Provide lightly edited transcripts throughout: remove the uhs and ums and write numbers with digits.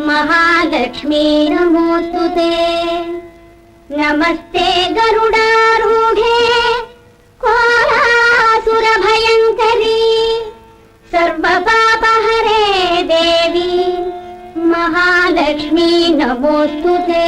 महालक्ष्मी नमोस्तुते। नमस्ते गरुडारूढे घोरासुरभयङ्करी सर्वपापहरे देवी महालक्ष्मी नमोस्तुते।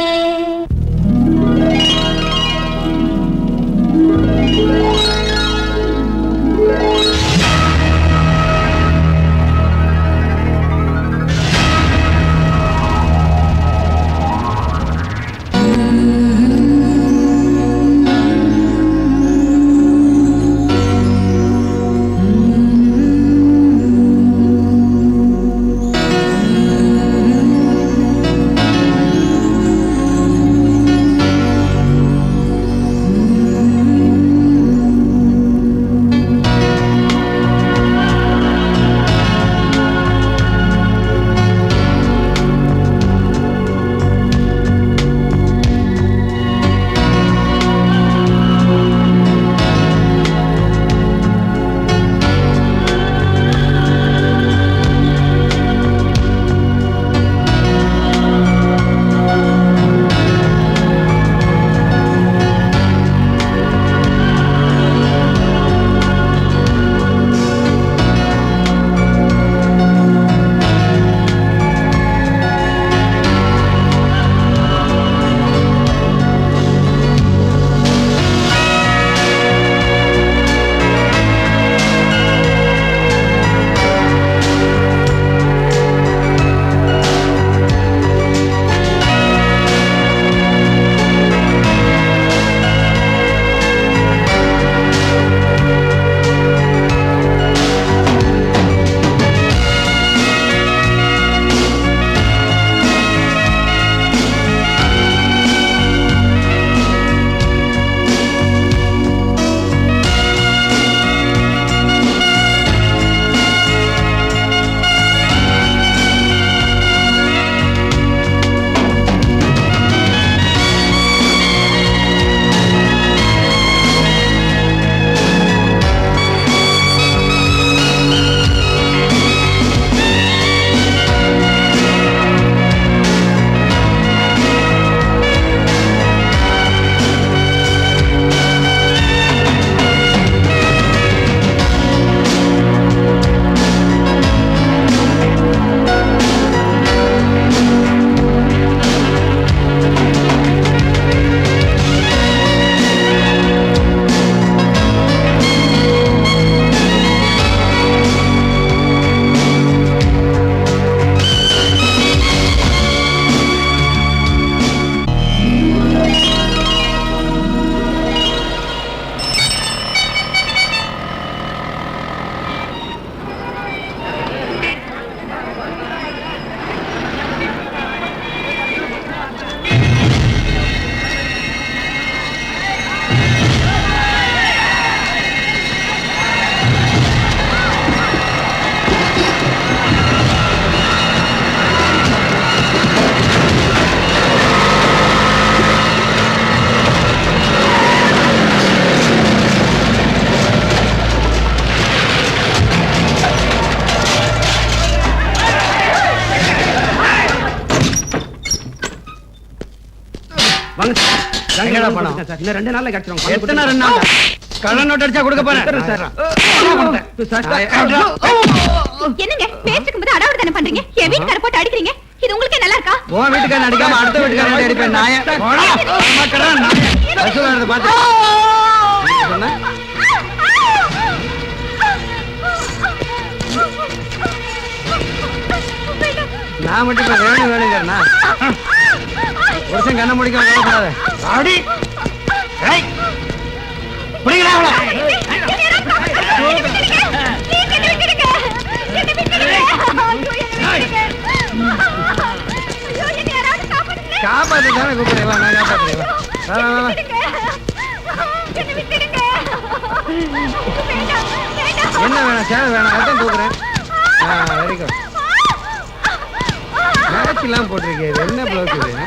ரெண்டு நாள்ல கிடைச்சிரும். எத்தனை 2 நாள் கடன் நோட் அடிச்சா கொடுக்க போறேன். என்னங்க பேச்சுக்கும் போது அடாவடி தானே பண்றீங்க? என் வீட்டுக்கார போட்டு அடிக்கிறீங்க. இது உங்களுக்கு நல்லா இருக்கா? உன் வீட்டுக்காரன் அடிக்காம அடுத்த வீட்டுக்காரன் அடிப்பேன். நாய மக்களா நாய ரசூலானத பாத்து சொன்ன நான் மட்டும் இப்ப வேணும் வேணுங்கிறேன்னா புருஷன் கண்ண முடிக்க கவலைப்படாத. ஆடி காப்பாத்து தானே கூப்பிடுறேன். நான் காப்பாத்துறேன். என்ன வேணாம் சேவை வேணாம் அதான் தூக்குறேன். Very good. மேட்ச் எல்லாம் போட்டிருக்கேன். என்ன பிளவுஸ் இது?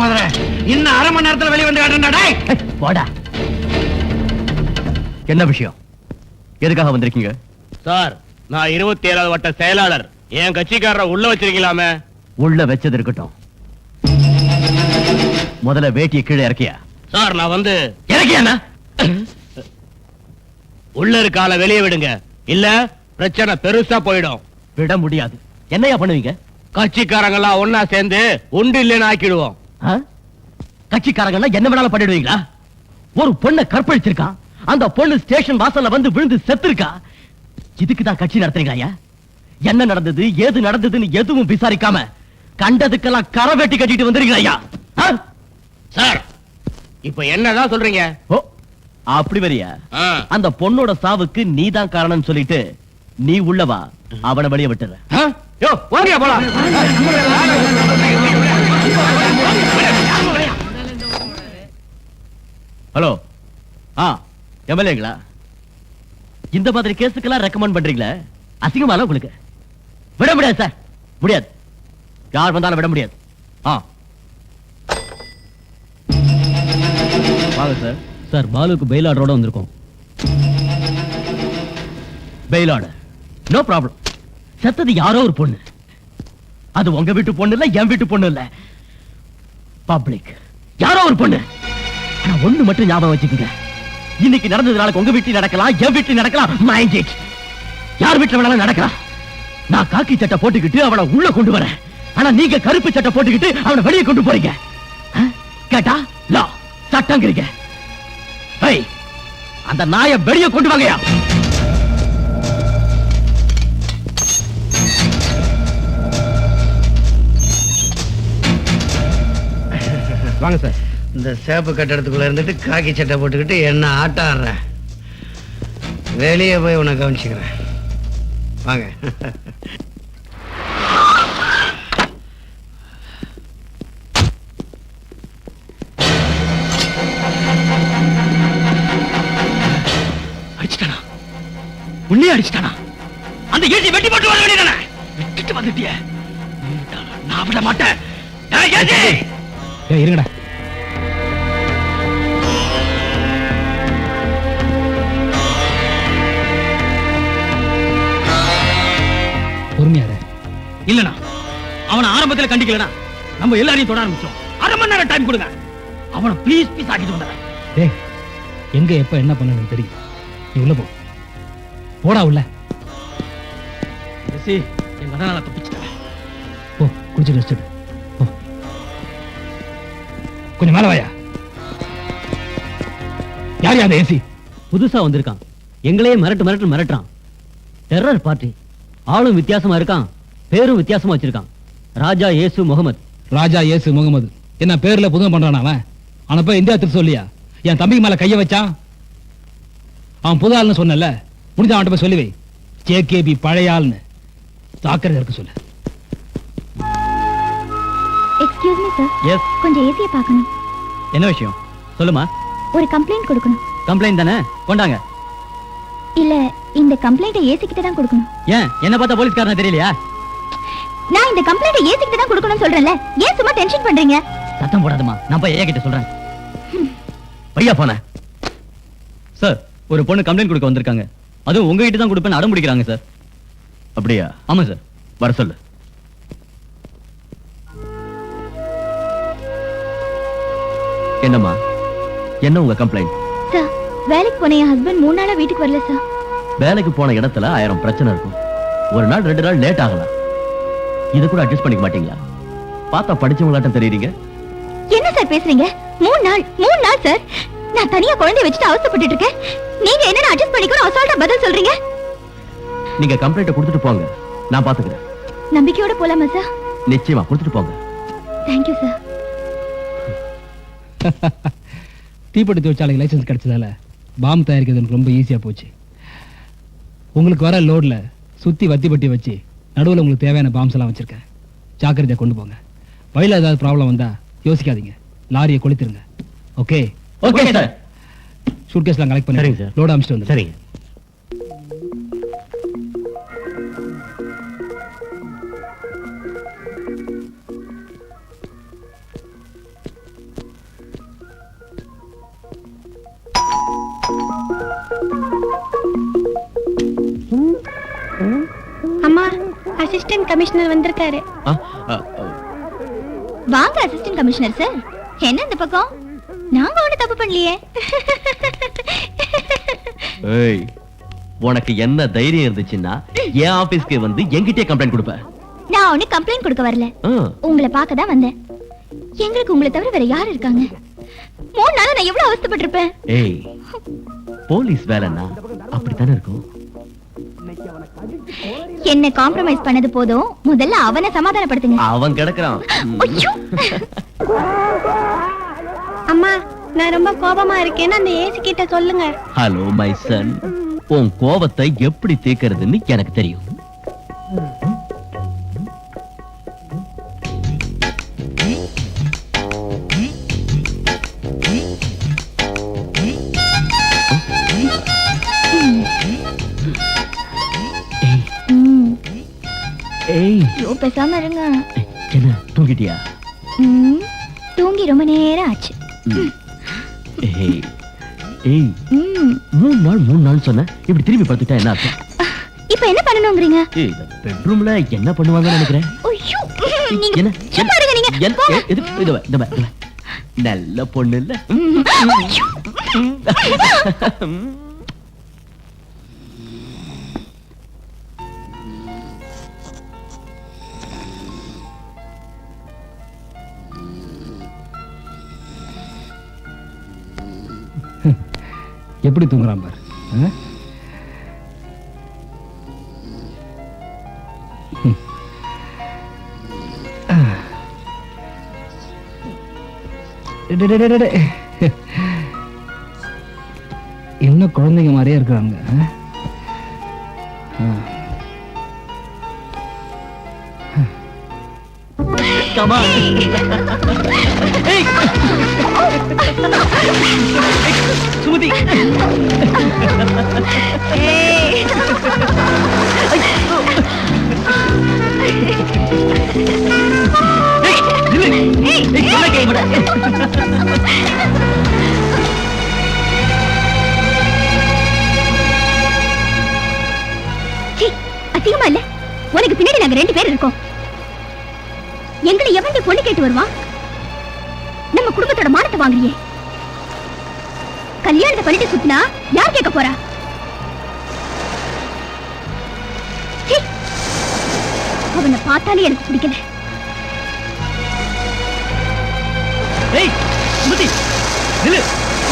முதல்ல இன்னும் அரை மணி நேரத்துல வெளியே வந்து காட்டுறா. போடா. என்ன விஷயம்? எதுக்காக வந்திருக்கீங்க? சார், நான் 27வது வட்ட செயலாளர். என் கட்சிக்காரரை உள்ள வச்சிருக்கலாமே. உள்ள வச்சது இருக்கட்டும், முதல்ல வேட்டியை கீழே இறக்கியா? சார், நான் வந்து இறக்கியாண்ணா? உள்ள இருக்கால வெளியே விடுங்க, இல்ல பிரச்சனை பெருசா போயிடும். விட முடியாது. என்னையா பண்ணுவீங்க? கட்சிக்காரங்க எல்லாம் ஒன்னா சேர்ந்து உண்டு இல்லைன்னு ஆக்கிடுவோம். கட்சிக்காரங்க என்ன வேணாலும் பண்ணிடுவீங்களா? ஒரு பொண்ணை கற்பழிச்சிருக்கான், அந்த பொண்ணு ஸ்டேஷன் வாசல்ல வந்து விழுந்து செத்து இருக்கா. இதுக்குதான் கட்சி நடத்துறீங்களா ஐயா? என்ன நடந்தது, ஏது நடந்ததுன்னு எதுவும் விசாரிக்காம கண்டதுக்கெல்லாம் கரை வெட்டி கட்டிட்டு வந்துருக்கீங்களா ஐயா? சார், இப்ப என்னதான் சொல்றீங்க? ஓ, அப்படி வரியா? அந்த பொண்ணோட சாவுக்கு நீதான் காரணம் சொல்லிட்டு நீ உள்ளவா, அவனை வெளியே விட்டுற. யோ, வாங்க போலாம். ஹலோ, எம்எல்ஏங்களா? இந்த மாதிரி கேஸுக்கெல்லாம் ரெக்கமெண்ட் பண்றீங்களா? அசிங்கமால உங்களுக்கு? விட முடியாது சார், முடியாது. யார் வந்தாலும் விட முடியாது. வாங்க சார். சார், பாலுக்கு பெயில் ஆர்டரோட வந்திருக்கோம். Bail order? No problem. செத்தது யாரோ ஒரு பொண்ணு. அது உங்க வீட்டு பொண்ணு இல்ல, என் வீட்டு பொண்ணு இல்ல, பப்ளிக். யாரோ ஒரு பொண்ணு. ஆனா ஒண்ணு மட்டும் ஞாபகம் வச்சுக்கோங்க, இன்னைக்கு நடந்தது நாளைக்கு உங்க வீட்டில் நடக்கலாம், என் வீட்டில் நடக்கலாம். Mind it. யார் வீட்டுல வேணாலும் நடக்கலாம். நான் காக்கி சட்டை போட்டுக்கிட்டு அவனை உள்ள கொண்டு வரேன், ஆனா நீங்க கருப்பு சட்டை போட்டுக்கிட்டு அவனை வெளியே கொண்டு போறீங்க. கேட்டா லா சட்டங்கிறீங்க. அந்த நாயை வெளியே கொண்டு வாங்கயா. வாங்க சார். இந்த சேப்பு கட்டடத்துக்குள்ள இருந்துட்டு காக்கி சட்டை போட்டுக்கிட்டு என்ன ஆட்டம் ஆடுற? வெளியே போய் உன்னை கவனிச்சுக்கிறேன். வாங்க. அடிச்சிட்டானா? உன்னே அடிச்சிட்டானா? அந்த ஏசி வெட்டி போட்டு வர வேண்டியதானே? விட்டுட்டு வந்துட்டிய. நான் விட மாட்டேன். இருங்கடா. பொறுமையாரு. இல்லனா அவனை ஆரம்பத்தில் கண்டிக்கலனா நம்ம எல்லாரையும் தொட ஆரம்பிச்சோம். அரை மணி நேரம் டைம் கொடுங்க. அவனை ப்ளீஸ் ப்ளீஸ் ஆக்கிட்டு வந்துடுறேன். டேய், எங்க எப்ப என்ன பண்ணணும்னு தெரியும். நீ உள்ள போ. போடா உள்ள. என் மகனால தப்பிச்சிட்டேன். போ, குடிச்சு ரெஸ்ட் எடு. போ. கொஞ்சம் மேல வாயா. யார் அந்த ஏசி? புதுசா வந்திருக்கான். எங்களையே மிரட்டுறான். Terror party. ஆளும் வித்தியாசமா இருக்கான், பேரும் வித்தியாசமா வச்சிருக்கான். ராஜா ஏசு முகமது. ராஜா ஏசு முகமது என்ன பேர்ல புதுமை பண்றான் அவன்? அவனப்ப இந்தியா திரு சொல்லியா என் தம்பிக்கு மேல கைய வச்சான். அவன் புது ஆள்னு சொன்னல, முடிஞ்ச அவன்கிட்ட போய் சொல்லி வை. ஜேகேபி பழைய ஆள்னு ஜாக்கிரதை இருக்க சொல்லு. Excuse me sir. எஸ். கொஞ்சம் ஏசியை பார்க்கணும். என்ன விஷயம் சொல்லுமா? ஒரு கம்ப்ளைண்ட் கொடுக்கணும். கம்ப்ளைண்ட் தானே, கொண்டாங்க. இல்ல, இந்த கம்ப்ளைண்ட்டை ஏசி கிட்ட தான் கொடுக்கணும். ஏன் என்ன பார்த்தா போலீஸ்காரனா தெரியலையா? நான் இந்த கம்ப்ளைண்ட்டை ஏசி கிட்ட தான் கொடுக்கணும்னு சொல்றேன்ல, ஏன் சும்மா டென்ஷன் பண்றீங்க? சத்தம் போடாதம்மா, நான் போய் ஐயா கிட்ட சொல்றேன். பையா போன சார், ஒரு பொண்ணு கம்ப்ளைண்ட் கொடுக்க வந்திருக்காங்க. அதுவும் உங்ககிட்ட தான் கொடுப்பேன்னு அடம் பிடிக்கிறாங்க சார். அப்படியா? ஆமா சார், வர சொல்லு. என்னம்மா, என்ன உங்க கம்ப்ளைண்ட்? சார், வேலைக்கு போன என் ஹஸ்பண்ட் 3 நாளா வீட்டுக்கு வரல சார். வேலைக்கு போன இடத்துல 1000 பிரச்சனை இருக்கும். ஒரு நாள் 2 நாள் லேட் ஆகலாம். இத கூட அட்ஜஸ்ட் பண்ணிக்க மாட்டீங்களா? பார்த்தா படிச்சவங்களாட்டம் தெரியுறீங்க. என்ன சார் பேசுறீங்க? 3 நாள் சார். நான் தனியா குழந்தைய வச்சுட்டு அவசரப்பட்டுட்டு இருக்கேன். நீங்க என்ன அட்ஜஸ்ட் பண்ணிக்கணும் அசால்ட்டா பதில் சொல்றீங்க? நீங்க கம்ப்ளைண்ட கொடுத்துட்டு போங்க, நான் பாத்துக்கிறேன். நம்பிக்கையோட போலாமா சார்? நிச்சயமா கொடுத்துட்டு போங்க. Thank you sir. தீப்பெட்டி தொழிற்சாலைக்கு லைசன்ஸ் கிடைச்சதால பாம் தயாரிக்கிறது எனக்கு ரொம்ப ஈஸியா போச்சு. உங்களுக்கு வர லோட்ல சுத்தி வத்தி பட்டி வச்சு நடுவில் உங்களுக்கு தேவையான பாம்ஸ் எல்லாம் வச்சிருக்கேன். ஜாக்கிரதையா கொண்டு போங்க. வழியில ஏதாவது ப்ராப்ளம் வந்தா யோசிக்காதீங்க, லாரியை கொளுத்திருங்க. ஓகே? Okay sir. சூட்கேஸ்லாம் கலெக்ட் பண்ணி சரிங்க சார். லோட் அமிச்சிட்டு வந்து. சரிங்க. அம்மா, அசிஸ்டன்ட் கமிஷனர் வந்திருக்காரு. வாங்க அசிஸ்டன்ட் கமிஷனர் சார். என்ன இந்த பக்கம்? நாங்க ஒண்ணு தப்பு பண்ணலையே. ஏய், உனக்கு என்ன தைரியம் இருந்துச்சுன்னா என் ஆபீஸ்க்கு வந்து என்கிட்டயே கம்ப்ளைண்ட் கொடுப்ப? நான் ஒண்ணு கம்ப்ளைண்ட் கொடுக்க வரல, உங்களை பார்க்க தான் வந்தேன். எங்களுக்கு உங்களை தவிர வேற யார் இருக்காங்க? 3 நாளா நான் எவ்வளவு அவஸ்தைப்பட்டிருப்பேன். ஏய், போலீஸ் வேலைன்னா அப்படித்தானே இருக்கும். என்ன காம்ப்ரமைஸ் பண்ணது போதும், முதல்ல அவனை சமாதானப்படுத்துங்க. அவன் கிடக்குறான். ஐயோ! அம்மா, நான் ரொம்ப கோபமா இருக்கேன்னு அந்த ஏசி கிட்ட சொல்லுங்க. ஹலோ மை சன், உன் கோபத்தை எப்படி தீர்க்கிறதுன்னு எனக்கு தெரியும். ஏய், பேசாம இருங்க. என்ன தூங்கிட்டியா? தூங்கி ரொம்ப நேரம் ஆச்சு. ஏய் ஏய், 3 நாள் சொன்ன, இப்படி திரும்பி படுத்துட்டா என்ன அர்த்தம்? இப்ப என்ன பண்ணணும்ங்கறீங்க? ஏய், பெட்ரூம்ல என்ன பண்ணுவாங்கன்னு நினைக்கிறேன். ஐயோ, நீங்க சும்மா இருங்க. நீங்க நல்ல பொண்ணு இல்ல? எப்படி தூங்குறான் பாரு. இன்னும் குழந்தைங்க மாதிரியே இருக்கிறாங்க. சுமதி, அசிங்கமா இல்ல? உனக்கு பின்னாடி நாங்க 2 பேர் இருக்கோம். எங்களை எவன் பொண்ணு கேட்டு வருவான்? நம்ம குடும்பத்தோட மானத்தை வாங்குறியே. கல்யாணத்தை பண்ணிட்டு சுத்தினா யார் கேட்க போறா? அவனை பார்த்தாலே எனக்கு பிடிக்கல. ஏய் சுமதி, நில்லு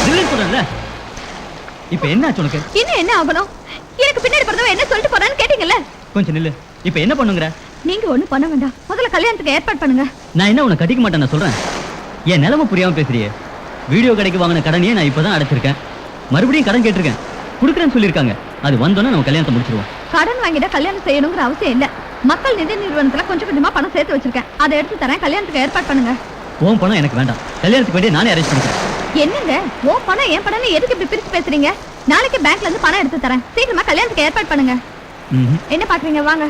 நில்லுன்னு சொல்றேன்ல. இப்ப என்ன ஆச்சு உனக்கு? என்ன ஆகணும்? எனக்கு பின்னாடி பிறந்தவன் என்ன சொல்லிட்டு போறான்னு கேட்டீங்கல்ல. கொஞ்சம் நில்லு. இப்ப என்ன பண்ணுங்கற? நீங்க ஒண்ணும் பண்ண வேண்டாம். முதல்ல கல்யாணத்துக்கு ஏற்பாடு பண்ணுங்க. நான் என்ன உன்னை கட்டிக்க மாட்டேன்னு சொல்றேன்? என் நிலைமை புரியாம பேசுறியே. வீடியோ கடைக்கு வாங்கின கடனையே நான் இப்பதான் அடைச்சிருக்கேன். மறுபடியும் கடன் கேட்டிருக்கேன், குடுக்கறேன்னு சொல்லியிருக்காங்க. அது வந்தோன்னா நம்ம கல்யாணத்தை முடிச்சிருவோம். கடன் வாங்கிட்டா கல்யாணம் செய்யணுங்கிற அவசியம் இல்ல. மக்கள் நிதி நிறுவனத்துல கொஞ்சம் கொஞ்சமா பணம் சேர்த்து வச்சிருக்கேன், அதை எடுத்து தரேன். கல்யாணத்துக்கு ஏற்பாடு பண்ணுங்க. உன் பணம் எனக்கு வேண்டாம். கல்யாணத்துக்கு வேண்டிய நானே அரேஞ்ச் பண்ணிக்கிறேன். என்னங்க உன் பணம் என் பணம் எதுக்கு இப்படி பிரிச்சு பேசுறீங்க? நாளைக்கு பேங்க்ல இருந்து பணம் எடுத்து தரேன். சீக்கிரமா கல்யாணத்துக்கு ஏற்பாடு பண்ணுங்க. என்ன பாக்குறீங்க? வாங்க.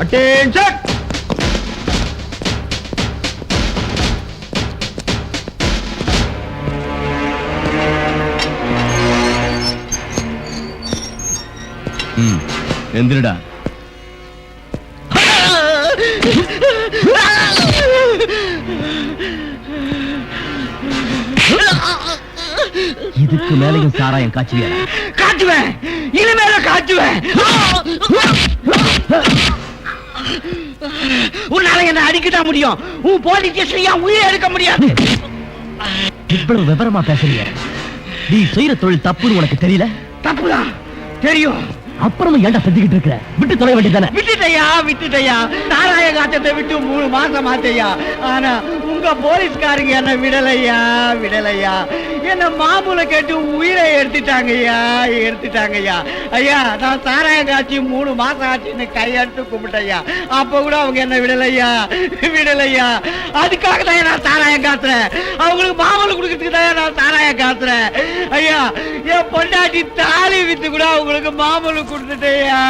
Attention! எந்திரடா. இதுக்கு மேலையும் சாராயம் காய்ச்சுவியா? காட்டுவேன், இனிமேல காட்டுவேன். உன்னால என்ன அடிக்கதான் முடியும், உன் போலீஸ் ஸ்டேஷன்ல உயிரை எடுக்க முடியாது. இவ்வளவு விவரமா பேசுறீங்க. நீ செய்யற தொழில் தப்புன்னு உனக்கு தெரியல? தப்புதான் தெரியும். அப்புறமா ஏன்டா செஞ்சுக்கிட்டு இருக்க? விட்டு தொலை வேண்டியதானே? விட்டுட்டையா. சாராய காத்தத்தை விட்டு 3 மாசம் ஆச்சையா. ஆனா உங்க போலீஸ்காரங்க என்ன விடலையா. என்ன மாமூல கேட்டு உயிரை எடுத்துட்டாங்கய்யா. ஐயா, நான் சாராய காட்சி 3 மாசம் ஆச்சுன்னு கையெடுத்து கும்பிட்டையா. அப்ப கூட அவங்க என்ன விடலையா. அதுக்காக தான் நான் சாராயம் காத்துறேன். அவங்களுக்கு மாமூல கொடுக்கறதுக்கு தான் நான் சாராயம் காத்துறேன். ஐயா, என் பொண்டாட்டி தாலி வித்து கூட அவங்களுக்கு மாமூல கொடுத்துட்டேயா,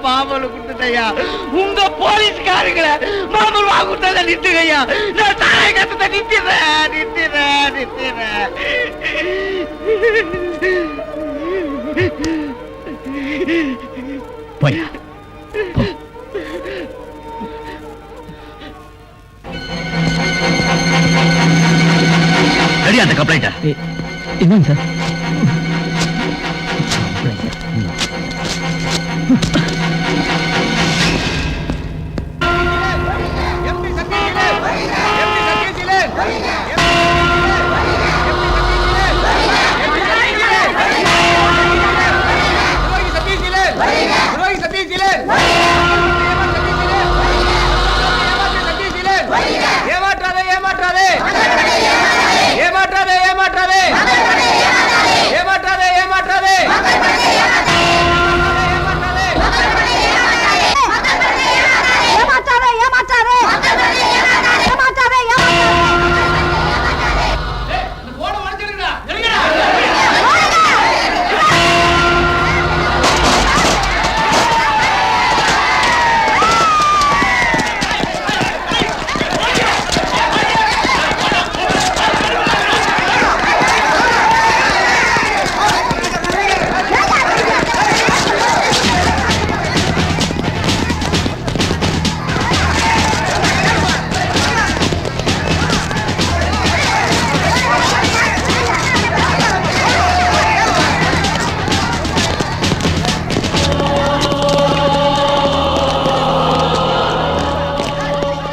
மாமூல் கொடுத்துட்டேயா. உங்க போலீஸ்காரங்களை மாமூல் வாங்குறத நிறுத்துங்கய்யா. நான் சாராய காசத்தை நிறுத்திடுறேன். போயா போ. ரெடி அந்த கம்ப்ளைண்ட் என்னங்க சார்?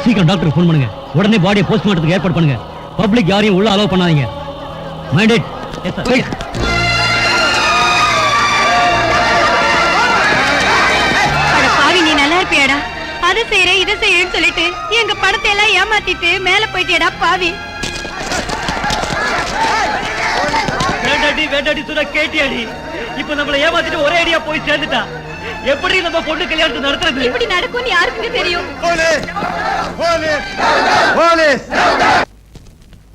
சீக்கிரம் டாக்டர் ஃபோன் பண்ணுங்க. உடனே பாடியை போஸ்ட்மார்ட்டத்துக்கு ஏற்பாடு பண்ணுங்க. பப்ளிக் யாரையும் உள்ள அலோவ் பண்ணாதீங்க. மைண்டட். Yes sir. பாவி, நீ நல்லா இருப்பியாடா? அது செய்யற இதை செய்யறேன்னு சொல்லிட்டு எங்க பணத்தை எல்லாம் ஏமாத்திட்டு மேல போயிட்டேடா பாவி. வேண்டாடி சுட கேட்டியாடி. இப்ப நம்மள ஏமாத்திட்டு ஒரே ஐடியா போய் சேர்ந்துட்டா. எப்படி நம்ம பொண்ணு கல்யாணத்தை நடத்துறது? இப்படி நடக்கும்னு யாருக்குங்க தெரியும்?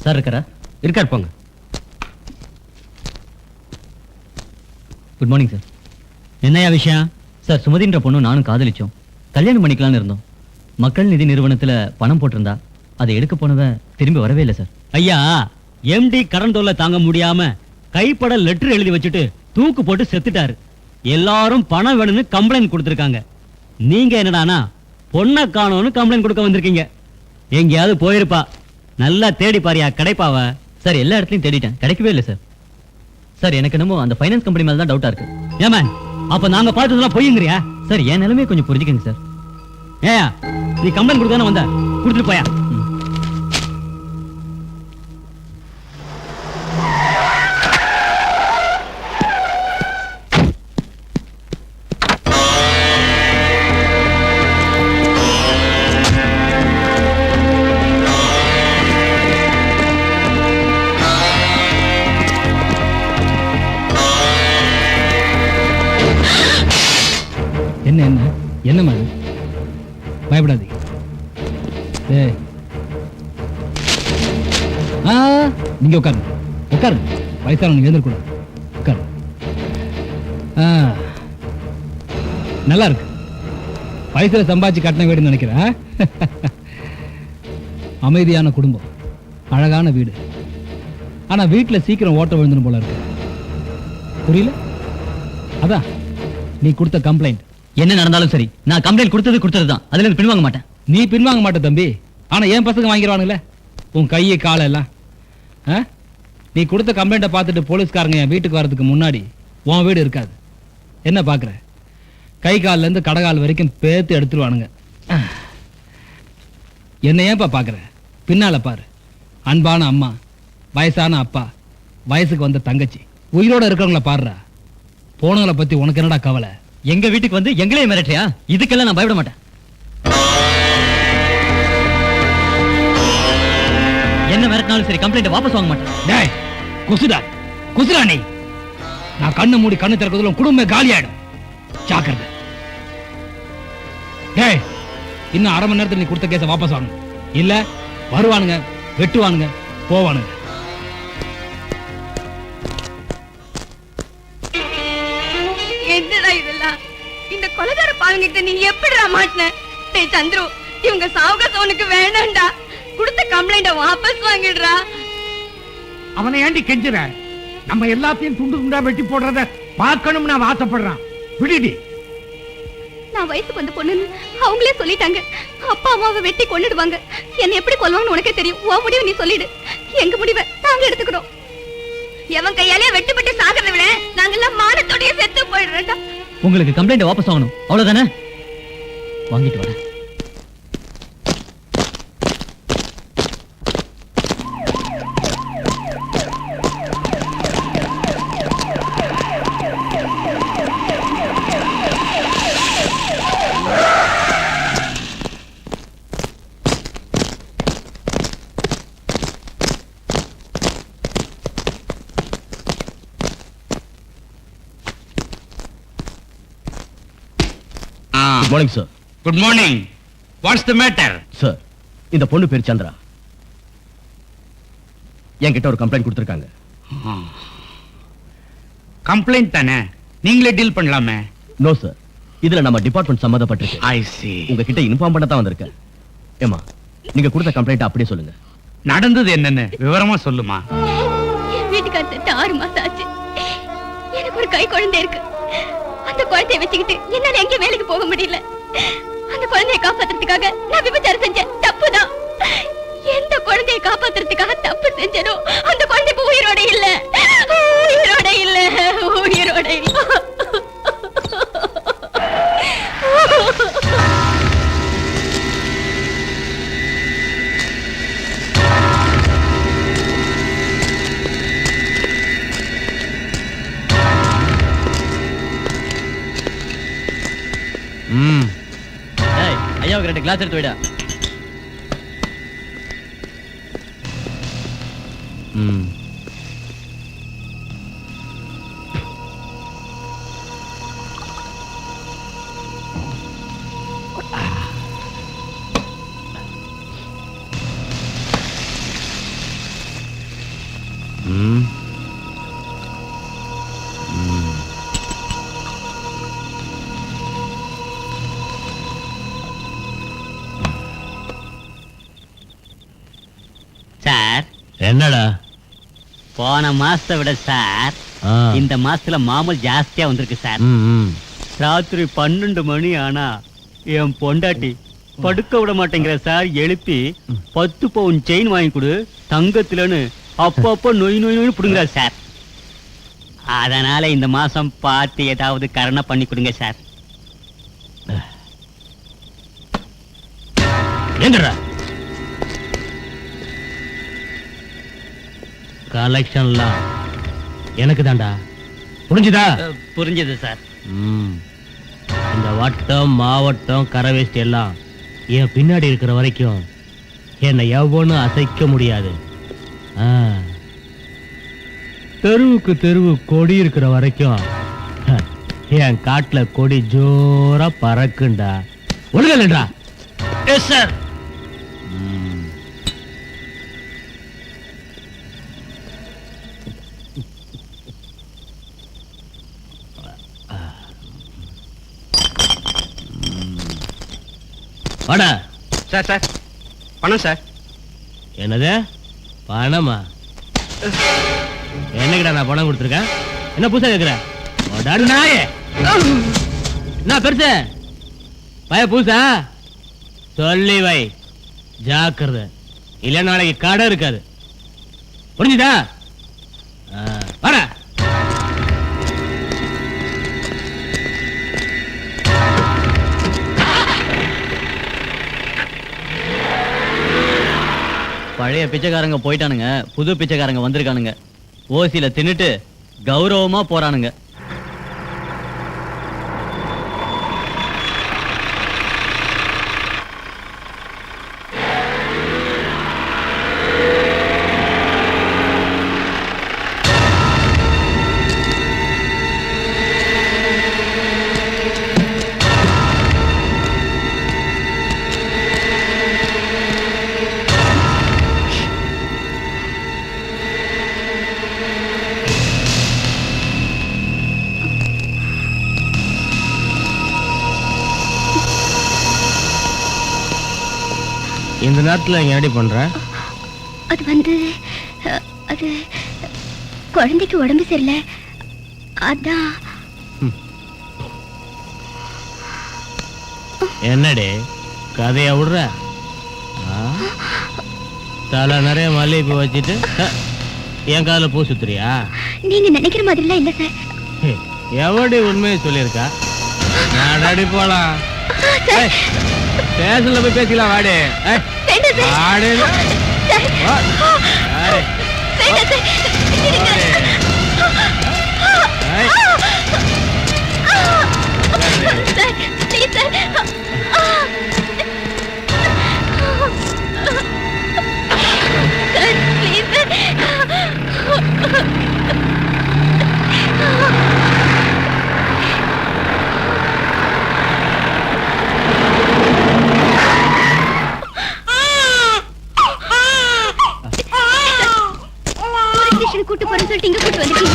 சார் இருக்காரா? இருக்கார், போங்க. Good morning sir. என்னையா விஷயம்? சார், சுமதின்ற பொண்ணு நானும் காதலிச்சோம். கல்யாணம் பண்ணிக்கலாம்னு இருந்தோம். மக்கள் நிதி நிறுவனத்துல பணம் போட்டிருந்தா அதை எடுக்க போனவ திரும்பி வரவே இல்லை சார். ஐயா, எம்டி கடன் தொல்லை தாங்க முடியாம கைப்பட லெட்டர் எழுதி வச்சுட்டு தூக்கு போட்டு செத்துட்டாரு. எல்லாரும் பணம் வேணும்னு கம்ப்ளைண்ட் கொடுத்திருக்காங்க. நீங்க என்னடானா பொண்ணை காணோம்னு கம்ப்ளைண்ட் கொடுக்க வந்திருக்கீங்க. எங்கேயாவது போயிருப்பா. நல்லா தேடி பாரியா, கிடைப்பாவ. சார், எல்லா இடத்துலயும் தேடிட்டேன், கிடைக்கவே இல்லை சார். சார், எனக்கு என்னமோ அந்த ஃபைனான்ஸ் கம்பெனி மேல தான் டவுட்டா இருக்கு. ஏமேன், அப்ப நாங்க பார்த்ததெல்லாம் பொய்யுங்கறியா? சார், என் நிலைமையை கொஞ்சம் புரிஞ்சுக்கங்க சார். ஏயா, நீ கம்ப்ளைண்ட் கொடுத்தானே வந்த, கொடுத்துட்டு போயா. என்ன என்ன என்ன மாதிரி பயப்படாதீங்க. நீங்க உட்காருங்க, உட்காருங்க. வயசானவங்க எழுந்திருக்கூடாது, உட்காருங்க. நல்லா இருக்கு. வயசுல சம்பாதிச்சு கட்டின வீடுன்னு நினைக்கிறேன். அமைதியான குடும்பம், அழகான வீடு. ஆனா வீட்டுல சீக்கிரம் ஓட்ட விழுந்துடும் போல இருக்கு. புரியல? அதான் நீ கொடுத்த கம்ப்ளைண்ட். என்ன நடந்தாலும் சரி, நான் கம்ப்ளைண்ட் கொடுத்ததுதான். அதுல இருந்து பின்வாங்க மாட்டேன். நீ பின்வாங்க மாட்ட தம்பி. ஆனா என் பசங்க வாங்கிடுவானுங்களே உன் கையை காலை எல்லாம். நீ கொடுத்த கம்ப்ளைண்ட்டை பார்த்துட்டு போலீஸ்காரங்க என் வீட்டுக்கு வர்றதுக்கு முன்னாடி உன் வீடு இருக்காது. என்ன பாக்குற? கை கால்ல இருந்து கடகால் வரைக்கும் பேத்து எடுத்துருவானுங்க. என்ன ஏன்பா பாக்குற? பின்னால பாரு. அன்பான அம்மா, வயசான அப்பா, வயசுக்கு வந்த தங்கச்சி, உயிரோட இருக்கிறவங்கள பாடுறா. போனவங்களை பத்தி உனக்கு என்னடா கவலை? எங்க வீட்டுக்கு வந்து எங்களே மிரட்டியா? இதுக்கெல்லாம் நான் பயப்பட மாட்டேன். என்ன மிரட்டினாலும் சரி, கம்ப்ளைண்ட் வாபஸ் வாங்க மாட்டேன். டேய், குசுடா நீ. நான் கண்ணு மூடி கண்ணு திறக்கிறதுல குடும்பம் காலி ஆயிடும். ஜாக்கிரதை. டேய், இன்னும் அரை மணி நேரத்தில் நீ கொடுத்த கேஸை வாபஸ் வாங்கணும். இல்ல வருவானுங்க, வெட்டுவானுங்க, போவானுங்க. என்னடா இதெல்லாம்? எப்படிடா மாட்டின? டேய் சந்துரு, இவங்க சாவகாசம் உனக்கு வேணாம்டா. கொடுத்த கம்ப்ளைண்ட வாபஸ் வாங்கிடுறா. அவனை ஏண்டி கெஞ்சுற? நம்ம எல்லாத்தையும் துண்டு துண்டா வெட்டி போடுறத பார்க்கணும்னு நான் ஆசைப்படுறான். விடுடி. நான் வயசுக்கு வந்த பொண்ணுன்னு அவங்களே சொல்லிட்டாங்க. அப்பா அம்மாவை வெட்டி கொன்னுடுவாங்க. என்ன எப்படி கொல்வாங்கன்னு உனக்கே தெரியும். உன் முடிவு நீ சொல்லிடு. எங்க முடிவை நாங்க எடுத்துக்கிறோம். எவன் கையாலே வெட்டுப்பட்டு சாகிறத விட நாங்கெல்லாம் மானத்தோடயே செத்து போயிடுறேன்டா. உங்களுக்கு கம்ப்ளைண்ட் வாபஸ் வாங்கணும், அவ்வளவுதானே? வாங்கிட்டு வரேன். Good morning sir. Good morning. What's the matter? Sir, இந்த பொண்ணு பேர் சந்திரா. என்கிட்ட ஒரு கம்ப்ளைண்ட் கொடுத்திருக்காங்க. கம்ப்ளைண்ட் தானே, நீங்களே டீல் பண்ணலாமே. நோ சார், இதுல நம்ம டிபார்ட்மெண்ட் சம்மந்தப்பட்டிருக்கு. ஐ see. உங்ககிட்ட இன்ஃபார்ம் பண்ண தான் வந்திருக்கேன். ஏமா, நீங்க கொடுத்த கம்ப்ளைண்ட் அப்படியே சொல்லுங்க. நடந்தது என்னன்னு விவரமா சொல்லுமா. என் வீட்டுக்காரர் செத்து 6 மாசம் ஆச்சு. எனக்கு ஒரு கை குழந்தை இருக்கு. அந்த குழந்தையை வச்சுக்கிட்டு என்னால எங்கேயும் வேலைக்கு போக முடியல. அந்த குழந்தையை காப்பாத்துறதுக்காக நான் விபச்சாரம் செஞ்சேன். தப்புதான். எந்த குழந்தையை காப்பாத்துறதுக்காக தப்பு செஞ்சனோ அந்த குழந்தை இப்ப உயிரோட இல்ல. உயிரோட இல்ல. உயிரோட இல்ல. ஐயாவுக்கு 2 கிளாஸ் எடுத்து வைடா. சார், என்னடா? போன மாசத்தை விட சார் இந்த மாசத்துல மாமூல் ஜாஸ்தியா வந்திருக்கு சார். ராத்திரி 12 மணி ஆனா என் பொண்டாட்டி படுக்க விட மாட்டேங்கிற சார். எழுப்பி 10 பவுன் செயின் வாங்கி கொடு தங்கத்துலன்னு அப்பப்போ நொய் நொய் நொய் புடுங்குறா சார். அதனால இந்த மாசம் பார்த்து ஏதாவது கரணை பண்ணி கொடுங்க சார். என்னடா கலெக்ஷன்லாம் எனக்கு தான்டா, புரிஞ்சுதா? புரிஞ்சது சார். இந்த வட்டம் மாவட்டம் கரவேஷ்டி எல்லாம் என் பின்னாடி இருக்கிற வரைக்கும் என்னை எவனும் அசைக்க முடியாது. தெருவுக்கு தெருவு கொடி இருக்கிற வரைக்கும் என் காட்டுல கொடி ஜோரா பறக்குண்டா. ஒழுங்கா? Yes sir. வாடா. சார் சார், பணம் சார். என்னது பணமா? என்னக்கிட்ட நான் பணம் கொடுத்துருக்கேன்? என்ன புதுசா கேக்குற? நாயே என்ன பெருசு பய புதுசா? சொல்லி வை, ஜாக்கிரதை, இல்ல நாளைக்கு கடை இருக்காது. புரிஞ்சுதா? வாடா. பழைய பிச்சைக்காரங்க போயிட்டானுங்க, புது பிச்சைக்காரங்க வந்திருக்கானுங்க. ஓசில தின்னுட்டு கௌரவமா போறானுங்க. இந்த நேரத்துல இங்க ரெடி பண்ற? அது வந்து அது குழந்தைக்கு உடம்பு சரியில்லை, அதான். என்னடி கதைய விடுற? தலை நிறைய மல்லிகைப்பூ வச்சுட்டு என் காதுல பூ சுத்துறியா? நீங்க நினைக்கிற மாதிரிலாம் இல்ல சார். எவடி உண்மையை சொல்லியிருக்கா? நாடாடி போலாம். ஸ்டேஷன்ல போய் பேசிக்கலாம். வாடி வாடி. கூட்டு போறேன்னு சொல்லிட்டு இங்க கூட்டு வந்துட்டீங்க.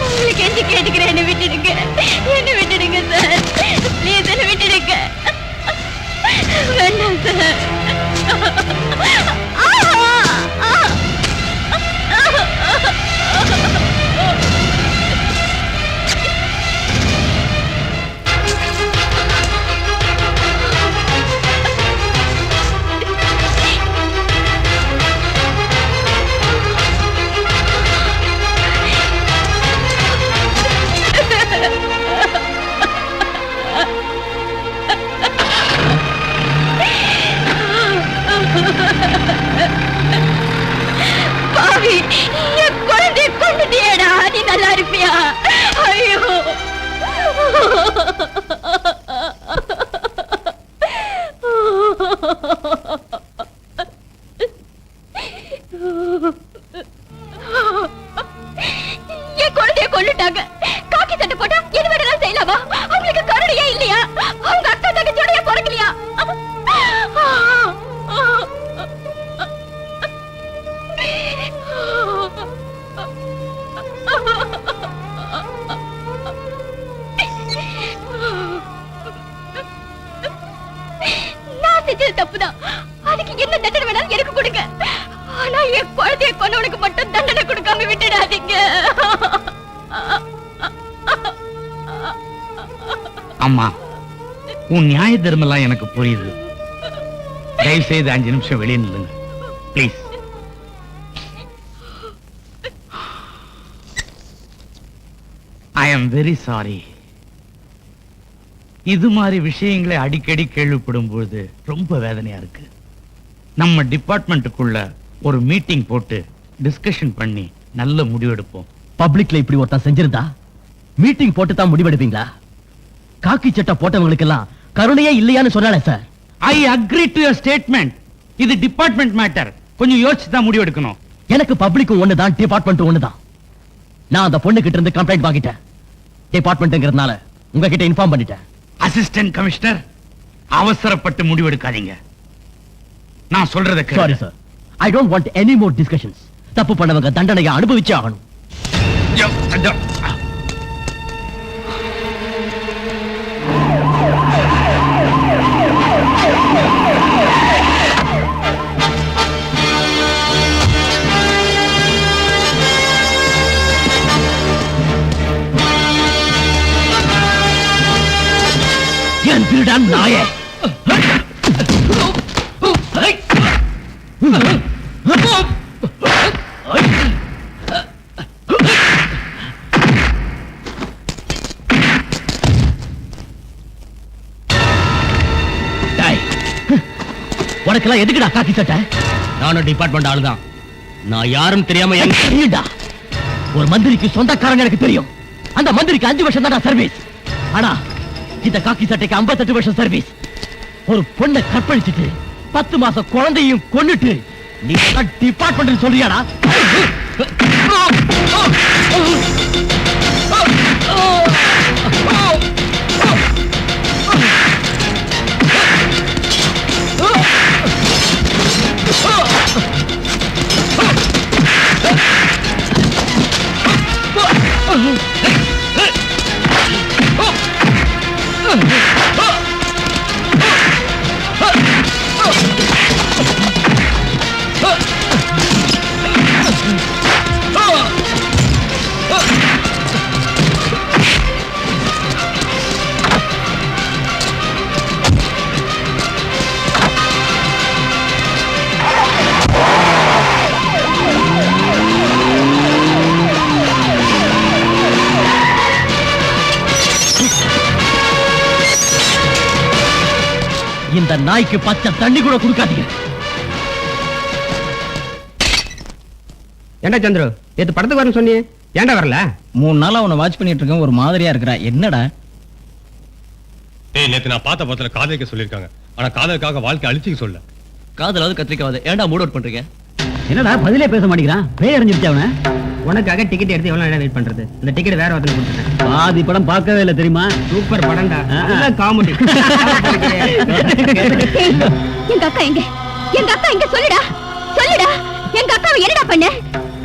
உங்களுக்கு எந்த கேட்டுக்கிறேன், என்ன விட்டுடுங்க, என்ன விட்டுடுங்க சார், ப்ளீஸ் என்ன விட்டுடுங்க. வேண்டாம் சார். பாவி, என் குழந்தைய கொண்டுட்டியேடா, நீ நல்லா இருப்பியா? ஐயோ, என் குழந்தைய கொண்டுட்டாங்க. காக்கி சட்டை போட்டா என்ன வேணாலும் செய்யலாமா? அவங்களுக்கு கருணையே இல்லையா? அவங்க அக்கா தங்கச்சியோட பிறக்கலையா? நான் செஞ்சது தப்புதான். அதுக்கு என்ன தண்டனை வேணாலும் எனக்கு கொடுங்க. ஆனா என் குழந்தைய கொன்னவனுக்கு மட்டும் தண்டனை கொடுக்காம விட்டுடாதீங்க. அம்மா, உன் நியாய தர்மம் எனக்கு புரியுது. தயவு செய்து 5 நிமிஷம் வெளியே நில்லுங்க please. I am very sorry. இது மாதிரி விஷயங்களை அடிக்கடி கேள்விப்படும் பொழுது ரொம்ப வேதனையா இருக்கு. நம்ம டிபார்ட்மெண்ட்டுக்குள்ள ஒரு மீட்டிங் போட்டு டிஸ்கஷன் பண்ணி நல்ல முடிவெடுப்போம். பப்ளிக்ல இப்படி ஒருத்தன் செஞ்சிருந்தா மீட்டிங் போட்டு தான் முடிவெடுப்பீங்களா? காக்கி சட்டை போட்டவங்களுக்கு எல்லாம் கருணையே இல்லையான்னு சொன்னாலே sir. I agree to your statement. இது டிபார்ட்மெண்ட் மேட்டர். கொஞ்சம் யோசிச்சு தான் முடிவெடுக்கணும். எனக்கு பப்ளிக்கும் ஒண்ணுதான், டிபார்ட்மெண்ட்டும் ஒண்ணுதான். நான் அந்த பொண்ணு கிட்ட இருந்து கம்ப்ளைண்ட் வாங்கிட்டேன். டிபார்ட்மெண்ட்ங்கிறதுனால உங்ககிட்ட இன்ஃபார்ம் பண்ணிட்டேன். அசிஸ்டன்ட் கமிஷனர், அவசரப்பட்டு முடிவெடுக்காதீங்க. நான் சொல்றத sorry sir, I don't want any more discussions. தப்பு பண்ணவங்க தண்டனையை அனுபவிச்சே ஆகணும். என் திருடன் நாயே! உனக்கெல்லாம் எதுக்குடா காக்கி சட்டை? நானும் டிபார்ட்மெண்ட் ஆளுதான். நான் யாரும் தெரியாம தெரியும்டா. ஒரு மந்திரிக்கு சொந்தக்காரங்க எனக்கு தெரியும். அந்த மந்திரிக்கு 5 வருஷம் தான் சர்வீஸ். ஆனா இந்த காக்கி சட்டைக்கு 58 வருஷம் சர்வீஸ். ஒரு பொண்ணை கற்பழிச்சிட்டு 10 மாசம் குழந்தையும் கொன்னுட்டு நீ டிபார்ட்மெண்ட் சொல்றியாடா? இந்த நாய்க்கு பச்சை தண்ணி கூட கொடுக்காதீங்க. ஏண்டா சந்திரு நேத்து படத்துக்கு வரேன்னு சொன்னியே, ஏண்டா வரல? 3 நாளா உன்னை வாட்ச் பண்ணிட்டு இருக்கேன், ஒரு மாதிரியா இருக்கிறா. என்னடா? ஏய், நேத்து நான் பார்த்த படத்துல காதலிக்க சொல்லிருக்காங்க. ஆனா காதலுக்காக வாழ்க்கை அழிச்சிக்க சொல்ல. காதலாவது கத்திரிக்காவது ஏன்டா மூட் அவுட் பண்றீங்க? என்னடா பதிலே பேச மாட்டேங்கிறான்? பேய் அடைஞ்சிருச்சு அவன. உனக்காக டிக்கெட் எடுத்து எவ்வளவு நேரம் வெயிட் பண்றது? இந்த டிக்கெட் வேற ஒருத்தனுக்கு கொடுத்துட்டேன். பாதி படம் பார்க்கவே இல்லை தெரியுமா? சூப்பர் படம்டா, நல்ல காமெடி. எங்க அக்கா எங்க? எங்க அக்கா எங்க? சொல்லுடா சொல்லுடா. எங்க அக்காவை என்னடா பண்ண?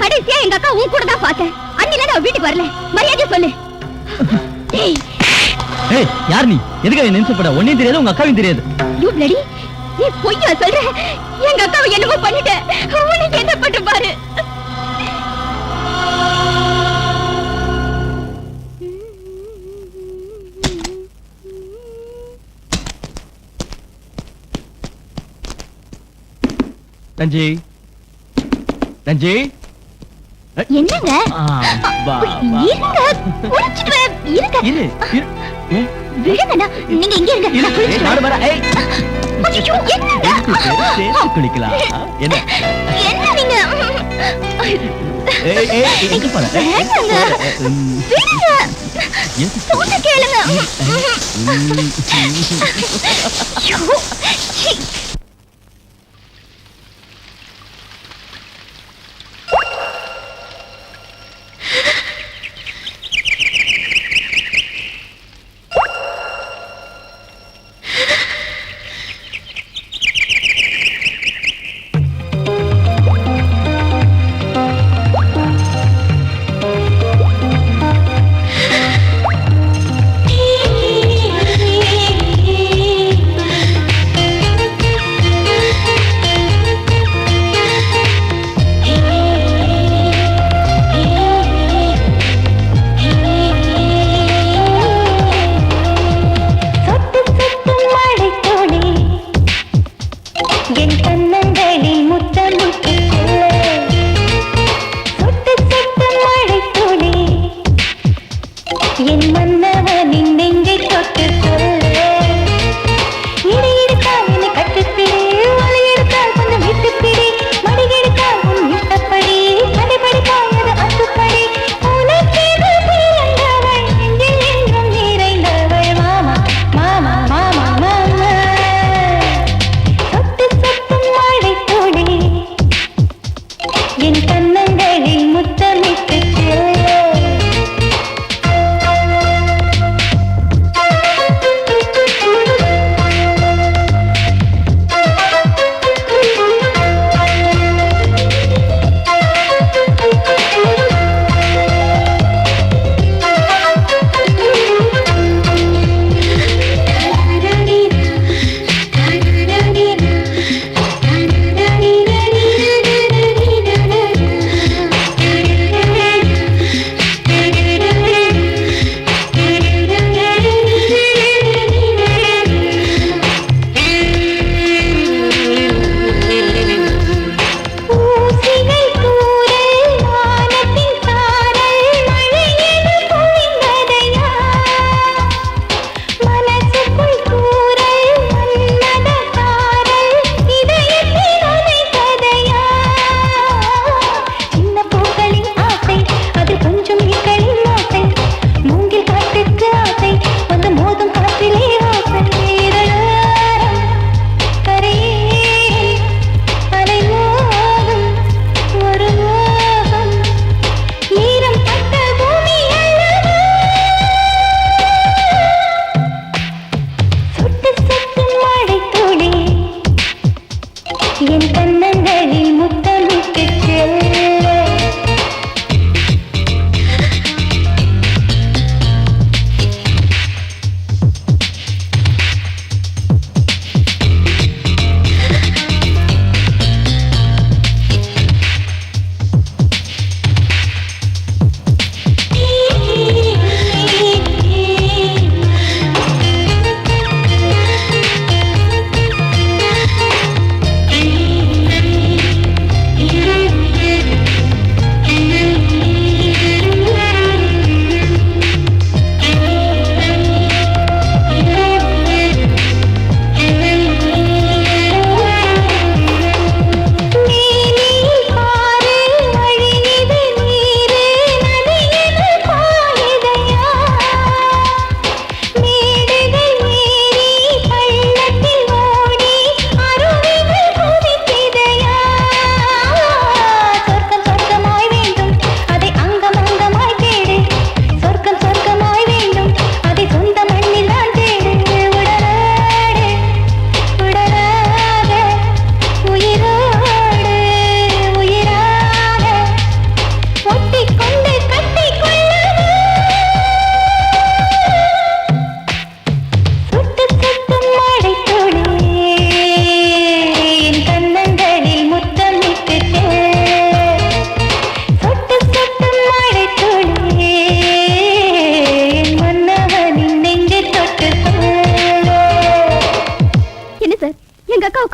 கடைசியா எங்க அக்கா உன் கூட தான் பார்த்தேன். அன்னில நான் வீட்டுக்கு வரல. மரியாதை சொல்லு. ஏய் ஏய், யார் நீ? எதுக்கு என்ன நினைச்சப்பட? ஒன்னையும் தெரியாது, உங்க அக்காவையும் தெரியாது. யூ பிளடி, நீ பொய்யா சொல்ற? எங்க அக்காவை என்னமோ பண்ணிட்ட. உனக்கு என்ன பண்ண பாரு. தஞ்சி தஞ்சி என்னங்க? இருங்க, குளிச்சிட்டு வர. இருங்க. இரு விடுங்கண்ணா, நீங்க இங்க இருங்க. நான் குளிச்சிட்டு வரேன். ஐயோ, என்னங்க? குளிக்கலாம். என்ன என்ன நீங்க? எங்க போற? வேண்டாங்க. விடுங்க. சொன்ன கேளுங்க. ஐயோ, சீ.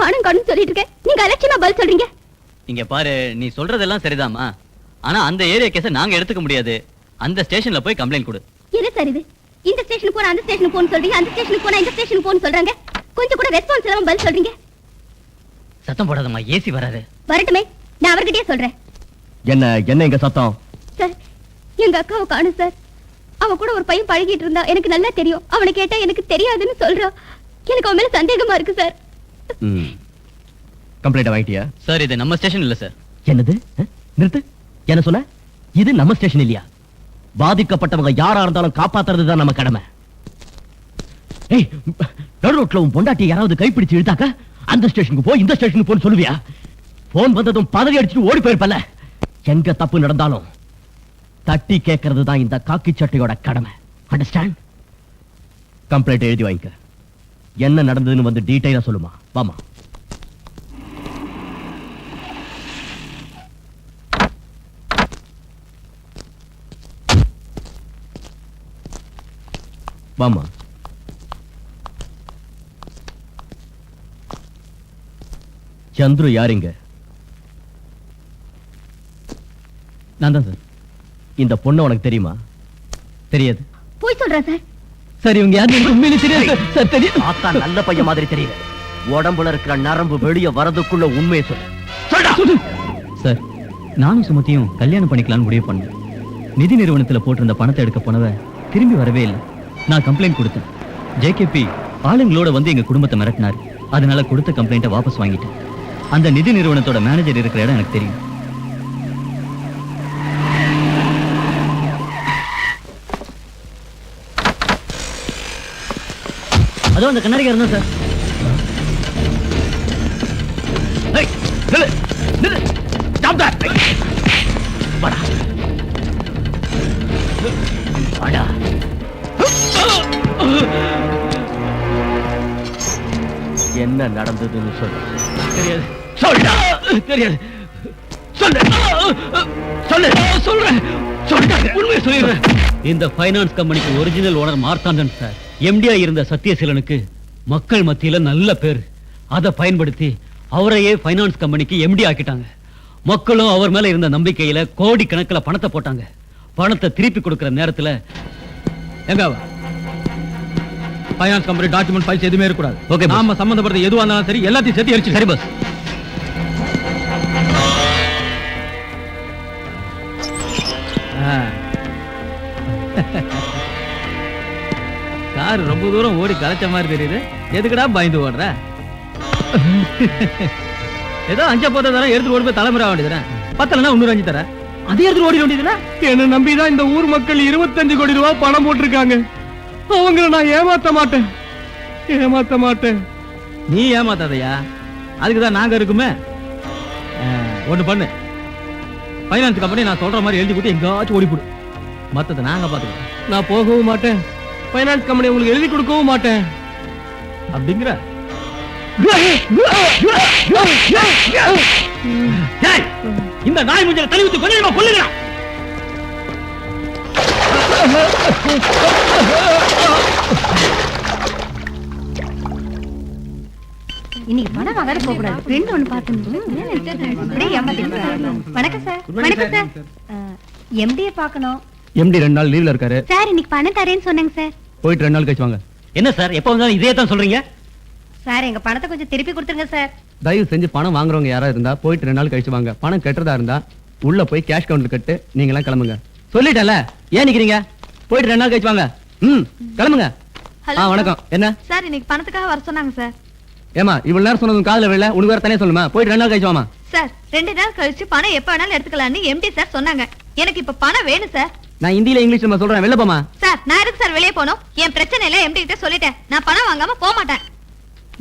காணும் சொல்லிட்டு இருக்கேன், நீங்க அலட்சியமா பதில் சொல்றீங்க. இங்க பாரு, நீ சொல்றதெல்லாம் சரிதாம்மா. ஆனா அந்த ஏரியா கேஸ நாங்க எடுத்துக்க முடியாது. அந்த ஸ்டேஷன்ல போய் கம்ப்ளைண்ட் கொடு. என்ன சார் இது? இந்த ஸ்டேஷனுக்கு போனா அந்த ஸ்டேஷனுக்கு போன்னு சொல்றீங்க, அந்த ஸ்டேஷனுக்கு போனா இந்த ஸ்டேஷனுக்கு போன்னு சொல்றாங்க. கொஞ்சம் கூட ரெஸ்பான்ஸ் இல்லாம பதில் சொல்றீங்க. சத்தம் போடாதம்மா, ஏசி வராது. வரட்டுமே, நான் அவர்கிட்டயே சொல்றேன். என்ன இங்க சத்தம்? சார், எங்க அக்காவை காணும் சார். அவ கூட ஒரு பையன் பழகிட்டு இருந்தா, எனக்கு நல்லா தெரியும். அவனை கேட்டா எனக்கு தெரியாதுன்னு சொல்றான். எனக்கு அவன் மேல சந்தேகமா இருக்கு சார். கம்ப்ளைண்ட் வாங்கிட்டியா? சார், இது நம்ம ஸ்டேஷன் இல்ல சார். என்னது? நிறுத்து. என்ன சொன்ன? இது நம்ம ஸ்டேஷன் இல்லையா? பாதிக்கப்பட்டவங்க யாரா இருந்தாலும் காப்பாத்துறதுதான் நம்ம கடமை. ஏய், நடு ரோட்ல உன் பொண்டாட்டி யாராவது கைப்பிடிச்சு இழுத்தாக்க அந்த ஸ்டேஷனுக்கு போ, இந்த ஸ்டேஷனுக்கு போன்னு சொல்லுவியா? போன் வந்ததும் பதறி அடிச்சுட்டு ஓடி போயிருப்பல. எங்க தப்பு நடந்தாலும் தட்டி கேட்கறது தான் இந்த காக்கி சட்டையோட கடமை. அண்டர்ஸ்டாண்ட்? கம்ப்ளைண்ட் எழுதி வாங்கிக்க. என்ன நடந்ததுன்னு வந்து டீடைலா சொல்லுமா. வாமா. வாமா. சந்துரு யாருங்க? நான் தான் சார். இந்த பொண்ணு உனக்கு தெரியுமா? தெரியாது. போய் சொல்றேன் சார். சரி, இவங்க யாரு உண்மையிலே தெரியாது சார். தெரியும். ஆத்தா நல்ல பையன் மாதிரி தெரியல. உடம்புல இருக்கிற நரம்பு வெளிய வரதுக்குள்ள உண்மையை சொல்லு. சார், நானும் சுமத்தியும் கல்யாணம் பண்ணிக்கலாம்னு முடிவு பண்ணேன். நிதி நிறுவனத்துல போட்டிருந்த பணத்தை எடுக்க போனவ திரும்பி வரவே இல்லை. நான் கம்ப்ளைண்ட் கொடுத்தேன். ஜேகேபி ஆளுங்களோட வந்து எங்க குடும்பத்தை மிரட்டினாரு. அதனால கொடுத்த கம்ப்ளைண்ட்டை வாபஸ் வாங்கிட்டேன். அந்த நிதி நிறுவனத்தோட மேனேஜர் இருக்கிற இடம் எனக்கு தெரியும். அதோ அந்த கண்ணாடிக்காரன் தான் சார். ஏய், நில்லு, நில்லு. Stop that. வாடா. வாடா. என்ன நடந்ததுன்னு சொல்லு. தெரியாது. சொல்டா. தெரியாது. சொல்லு. சொல்லு. சொல்றேன். சொல்றேன். உண்மையை சொல்லிடுறேன். இந்த ஃபைனான்ஸ் கம்பெனிக்கு ஒரிஜினல் ஓனர் மார்த்தாண்டன் சார். எம்டியா இருந்த சத்யசீலனுக்கு மக்கள் மத்தியில நல்ல பேர். அதை பயன்படுத்தி அவரையே ஃபைனான்ஸ் கம்பெனிக்கு எம்டி ஆக்கிட்டாங்க. மக்களும் அவர் மேல இருந்த நம்பிக்கையில கோடி கணக்கில் பணத்தை போட்டாங்க. பணத்தை திருப்பி கொடுக்கிற நேரத்துல எங்க ஃபைனான்ஸ் கம்பெனி டாக்குமெண்ட் ஃபைல்ஸ் எதுவுமே இருக்கக்கூடாது. ஓகே, நாம சம்பந்தப்பட்ட எதுவா இருந்தாலும் சரி எல்லாத்தையும் சேர்த்து எரிச்சு. சரி பஸ். கார் ரொம்ப தூரம் ஓடி கலைச்ச மாதிரி தெரியுது. எதுக்குடா பயந்து ஓடுற? ஏதோ அஞ்ச போத தர எடுத்து ஓடி போய் தலைமுறை வேண்டியதுறேன். பத்தலன்னா 5 தரேன். அதே எடுத்து ஓடி வேண்டியதுனா? என்ன நம்பிதான் இந்த ஊர் மக்கள் 25 கோடி ரூபாய் பணம் போட்டிருக்காங்க. அவங்களை நான் ஏமாத்த மாட்டேன், ஏமாத்த மாட்டேன். நீ ஏமாத்தாதையா, அதுக்குதான் நாங்க இருக்குமே. ஒண்ணு பண்ணு, ஃபைனான்ஸ் கம்பெனி நான் சொல்ற மாதிரி எழுதி கொடுத்து எங்காச்சும் ஓடி போடு. மத்ததை நாங்க பாத்துக்கிறோம். நான் போகவும் மாட்டேன், ஃபைனான்ஸ் கம்பெனி உங்களுக்கு எழுதி கொடுக்கவும் மாட்டேன் அப்படிங்கிற. இந்த நாய் முஞ்சல தள்ளி கொஞ்சமா கொல்லுங்க. இன்னைக்கு பணம் வாங்க போக கூடாது. ஃப்ரெண்ட் ஒன்னு பாத்துங்க. வணக்கம் சார். வணக்கம் சார். எம்டியை பார்க்கணும். எம்டி 2 நாள் லீவ்ல இருக்காரு சார். இன்னைக்கு பணம் தரேன்னு சொன்னாங்க சார். போயிட்டு 2 நாள் கழிச்சு வாங்க. என்ன சார், எப்ப வந்தாலும் இதே தான் சொல்றீங்க? சார், எங்க பணத்தை கொஞ்சம் திருப்பி கொடுத்துருங்க சார். தயவு செஞ்சு பணம் வாங்குறவங்க யாரா இருந்தா போயிட்டு 2 நாள் கழிச்சு வாங்க. பணம் கட்டுறதா இருந்தா உள்ள போய் கேஷ் கவுண்டர் கட்டு நீங்க எல்லாம் கிளம்புங்க. சொல்லிட்டல, ஏன் நிக்கிறீங்க? போயிட்டு 2 நாள் கழிச்சு வாங்க. கிளம்புங்க. வணக்கம். என்ன சார், இன்னைக்கு பணத்துக்காக வர சொன்னாங்க சார். ஏமா இவ்வளவு நேரம் சொன்னதும் காதுல விழல, உனக்கு வேற தனியா சொல்லுமா? போயிட்டு 2 நாள் கழிச்சு வாமா. சார், 2 நாள் கழிச்சு பணம் எப்ப வேணாலும் எடுத்துக்கலாம்னு எம்டி சார் சொன்னாங்க. எனக்கு இப்ப பணம் வேணும் சார். நான் ஹிந்தில இங்கிலீஷ்ல சொல்றேன், வெளில போமா. சார், நான் எதுக்கு சார் வெளியே போகணும்? என் பிரச்சனை இல்ல, எம்டி கிட்ட சொல்லிட்டேன். நான் பணம் வாங்காம போக மாட்டேன்.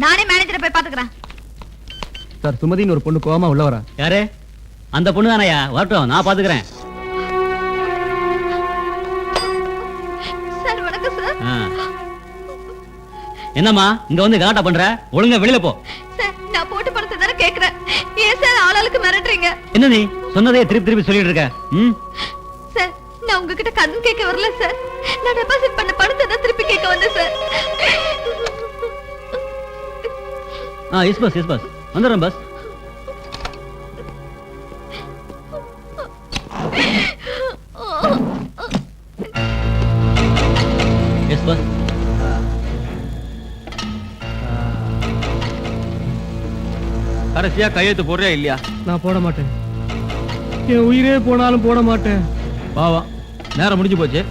நானே மேனேஜரை போய் பாத்துக்கிறேன். சார், சுமதின்னு ஒரு பொண்ணு கோவமா உள்ள வரா. யாரு? அந்த பொண்ணு தானையா? வரட்டும், நான் பாத்துக்கிறேன். சார், வணக்கம் சார். என்னம்மா இங்க வந்து கலாட்டா பண்ற? ஒழுங்கா வெளியில போ. சார், நான் போட்டு பணத்தை தானே கேக்குறேன். ஏன் சார் ஆளாளுக்கு மிரட்டுறீங்க? என்ன நீ சொன்னதே திருப்பி திருப்பி சொல்லிட்டு இருக்க? சார், நான் உங்ககிட்ட கடன் கேட்க வரல சார். நான் டெபாசிட் பண்ண பணத்தை தான் திருப்பி கேட்க வந்தேன் சார். எஸ் பஸ் வந்துடுறேன் பஸ். Yes boss. கடைசியா கையெழுத்து போடுறியா இல்லையா? நான் போட மாட்டேன். என் உயிரே போனாலும் போட மாட்டேன். பாவம், நேரம் முடிஞ்சு போச்சு.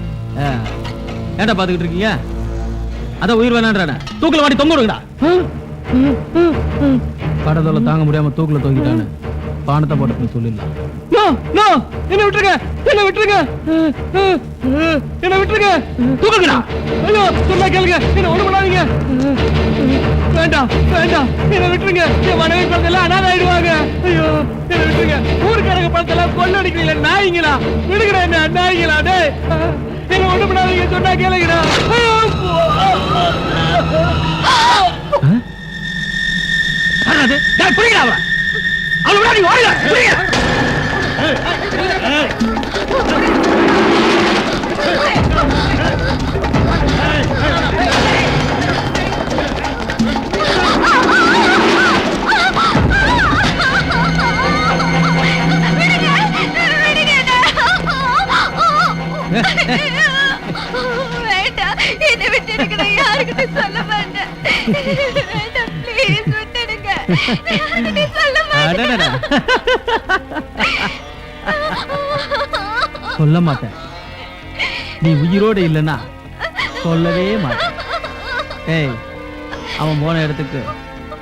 ஏன்டா பாத்துக்கிட்டு இருக்கீங்க? அதான் உயிர் வேணான்றானே, தூக்குல மாட்டி தொங்க விடுங்கடா. கடதோல தாங்க முடியாம தூக்குல தொங்கிட்டானு பானத்தை போட்டு சொல்லிடலாம். என்ன விட்டுருங்க, என்ன விட்டுருங்க, என்ன விட்டுருங்க, தூக்குங்கடா. ஐயோ சொன்னா கேளுங்க, என்ன ஒண்ணு பண்ணாதீங்க. வேண்டாம் வேண்டாம், என்ன விட்டுருங்க. என் மனைவி பழத்தெல்லாம் அனாதை ஆயிடுவாங்க. ஐயோ என்ன விட்டுருங்க. ஊருக்காரங்க பழத்தெல்லாம் கொள்ள அடிக்கிறீங்களா நாய்ங்களா? விடுங்கடா என்ன நாய்ங்களா? டே என்ன ஒண்ணு பண்ணாதீங்க, சொன்னா கேளுங்கடா. புரியுதா? அவளை நீ ஓடுங்க. வேண்டாம், என்னை விட்டு இருக்கிற யாருக்கிட்ட சொல்ல மாட்டேன். வேண்டாம், ப்ளீஸ் விட்டுடுங்க. சொல்ல மாட்டேன். சொல்ல மாட்டேன். நீ உயிரோட இல்லைன்னா சொல்லவே மாட்டேன். ஏய், அவன் போன இடத்துக்கு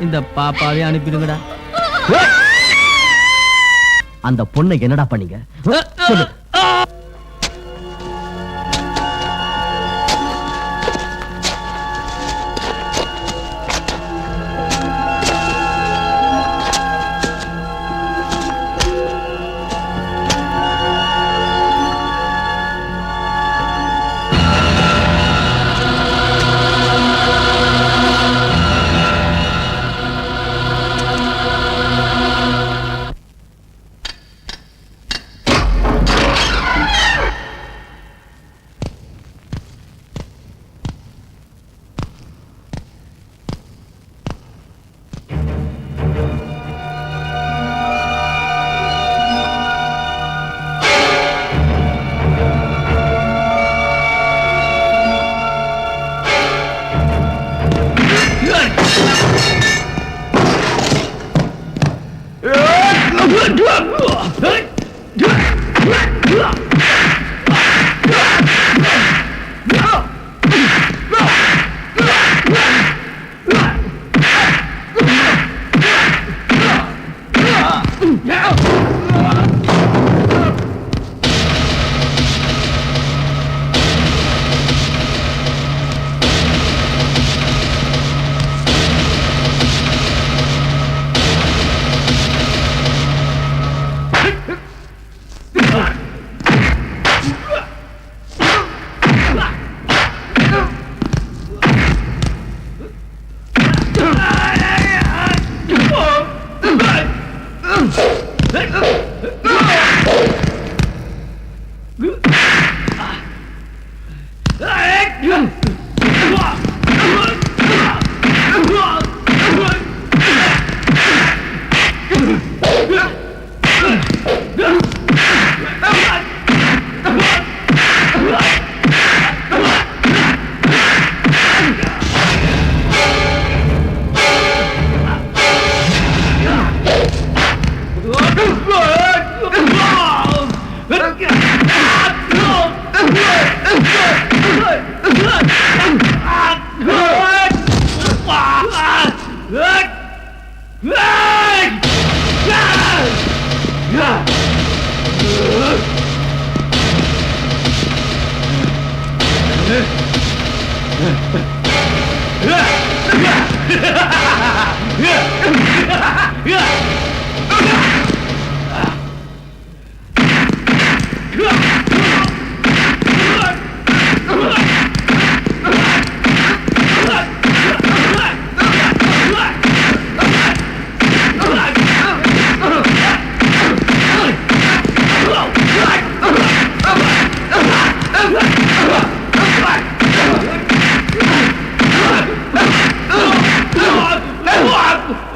இந்த பாப்பாவே அனுப்பிடுங்கடா. அந்த பொண்ணை என்னடா பண்ணீங்க? சொல்லு. What?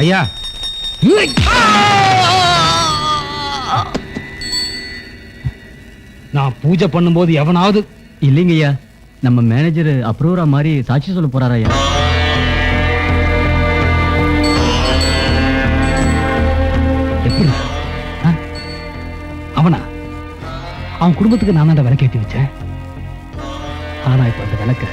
ஐயா நான் பூஜை பண்ணும்போது எவனாவது இல்லைங்க ஐயா, நம்ம மேனேஜர் அப்ரூவரா மாதிரி சாட்சி சொல்ல போறாரா ஐயா? எப்படி ஆ? அவனா? அவன் குடும்பத்துக்கு நான் தான் விளக்கேற்றி வச்சேன். ஆனா இப்ப அந்த விளக்க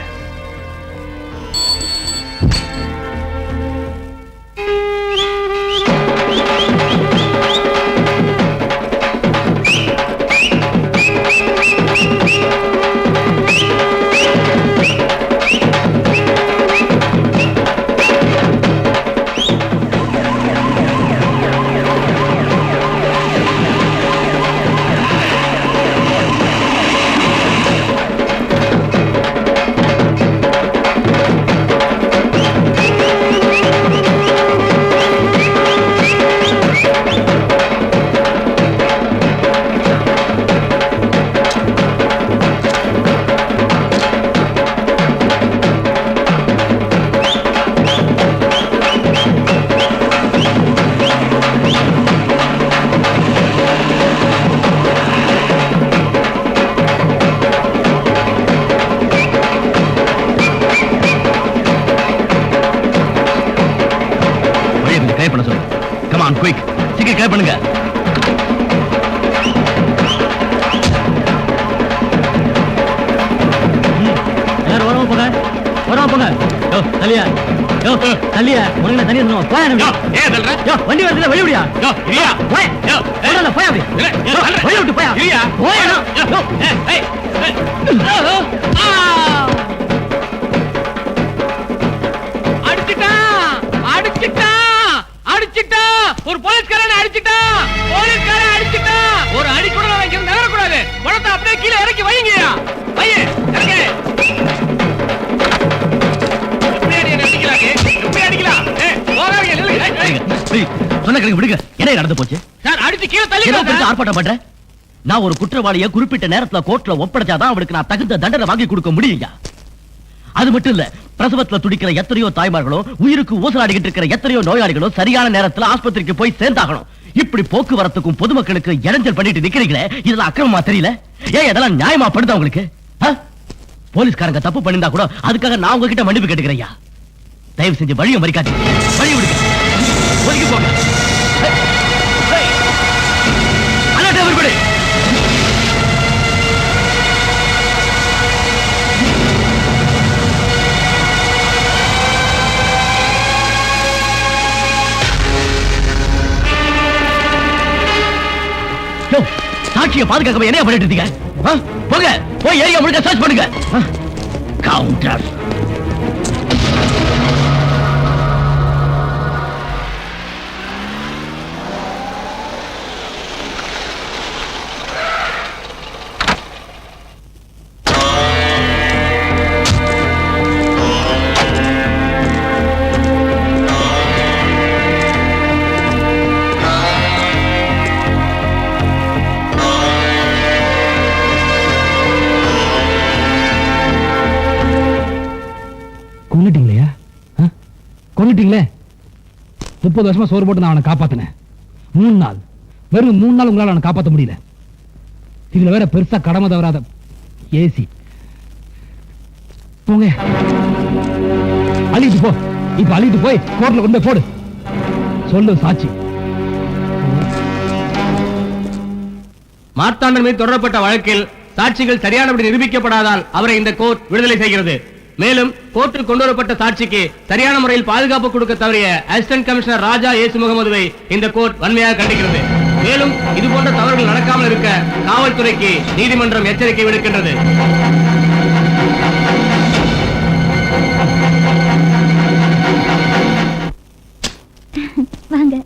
ட்ரை பண்ண சொல்லு. கம் ஆன் குயிக், சீக்கிரம் ட்ரை பண்ணுங்க. எல்லாரும் வரவும் போங்க, வரவும் போங்க. யோ தலியா, யோ தலியா, உனக்கு நான் தனியா சொல்லுவோம். போயா யோ, ஏன் தள்ளுற? யோ வண்டி வருதுல வழி விடியா? யோ, இரியா. போய் யோ, போடல போய் அப்படி. இல்ல, யோ, தள்ளுற. வழி விட்டு போயா. இரியா. போயா. யோ, ஏய், ஏய், ஏய். ஒரு போலீஸ்காரன் அடிச்சிட்டான். போலீஸ்காரன் அடிச்சிட்டான். ஒரு அடி கூட வைக்க நகரக்கூடாது. பணத்தை அப்படியே கீழே இறக்கி வைங்கயா. வையே, இறங்கு. எப்படி அடிக்கிறாங்க? எப்படி அடிக்கலாம்? போகாதீங்க, நில்லுங்க. சொன்ன கணக்கு விடுங்க. என்ன நடந்து போச்சு? சார், அடிச்சு கீழே ஏதோ தள்ளிடுங்க. பெருசா ஆர்ப்பாட்டம் பண்ற? நான் ஒரு குற்றவாளியை குறிப்பிட்ட நேரத்துல கோர்ட்ல ஒப்படைச்சாதான் அவனுக்கு நான் தகுந்த தண்டனை வாங்கி கொடுக்க முடியுங்க. அது மட்டும் இல்ல, பிரசவத்துல துடிக்கிற எத்தனையோ தாய்மார்களோ, உயிருக்கு ஊசலாடிக்கிட்டு இருக்கிற எத்தனையோ நோயாளிகளோ சரியான நேரத்துல ஆஸ்பத்திரிக்கு போய் சேர்ந்தாகணும். இப்படி போக்குவரத்துக்கும் பொதுமக்களுக்கு இடைஞ்சல் பண்ணிட்டு நிக்கிறீங்களே, இதெல்லாம் அக்கிரமமா தெரியல? ஏன் இதெல்லாம் நியாயமா படுதா உங்களுக்கு? போலீஸ்காரங்க தப்பு பண்ணிருந்தா கூட அதுக்காக நான் உங்ககிட்ட மன்னிப்பு கேட்டுக்கிறேன். தயவு செஞ்சு வழியை மறிக்காதீங்க. வழி விடுங்க, ஒதுக்கி போங்க. Alert everybody. சாட்சியை பாதுகாக்க என்ன பண்ணிட்டு இருக்கீங்க? போங்க, போய் ஏரியா முழுக்க சர்ச் பண்ணுங்க. கவுண்டர். கொன்னுட்டீங்களா? கொன்னுட்டீங்களே. 30 வருஷமா சோறு போட்டு நான் அவனை காப்பாத்தினேன். 3 நாள், வெறும் 3 நாள் உங்களால அவனை காப்பாற்ற முடியல. இதுல வேற பெருசா கடமை தவறாத ஏசி. போங்க, அழிட்டு போ. இப்ப அழிட்டு போய் கோர்ட்ல கொண்டு போய் போடு. சொல்லு சாட்சி. மார்த்தாண்டன் மீது தொடரப்பட்ட வழக்கில் சாட்சிகள் சரியானபடி நிரூபிக்கப்படாதால் அவரை இந்த கோர்ட் விடுதலை செய்கிறது. மேலும் கோர்ட்டில் கொண்டு வரப்பட்ட சாட்சிக்கு சரியான முறையில் பாதுகாப்பு கொடுக்க தவறிய அசிஸ்டன்ட் கமிஷனர் ராஜா ஏசு முகமதுவை இந்த கோர்ட் வன்மையாக கண்டிக்கிறது. மேலும் இதுபோன்ற தவறுகள் நடக்காமல் இருக்க காவல்துறைக்கு நீதிமன்றம் எச்சரிக்கை விடுக்கின்றது. வாங்க.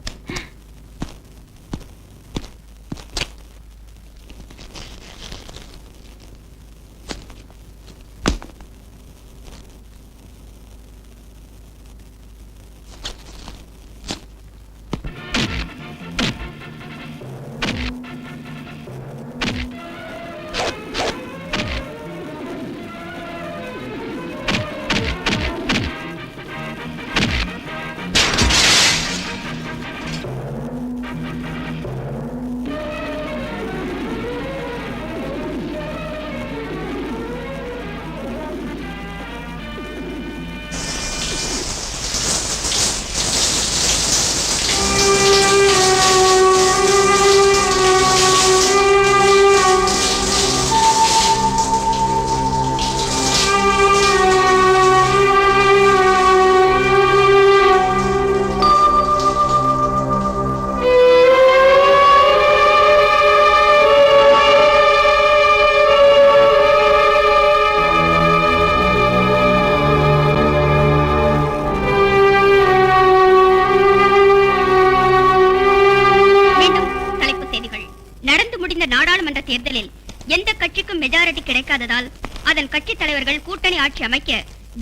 கிடைக்காததால் அதன் கட்சி தலைவர்கள் கூட்டணி ஆட்சி அமைக்க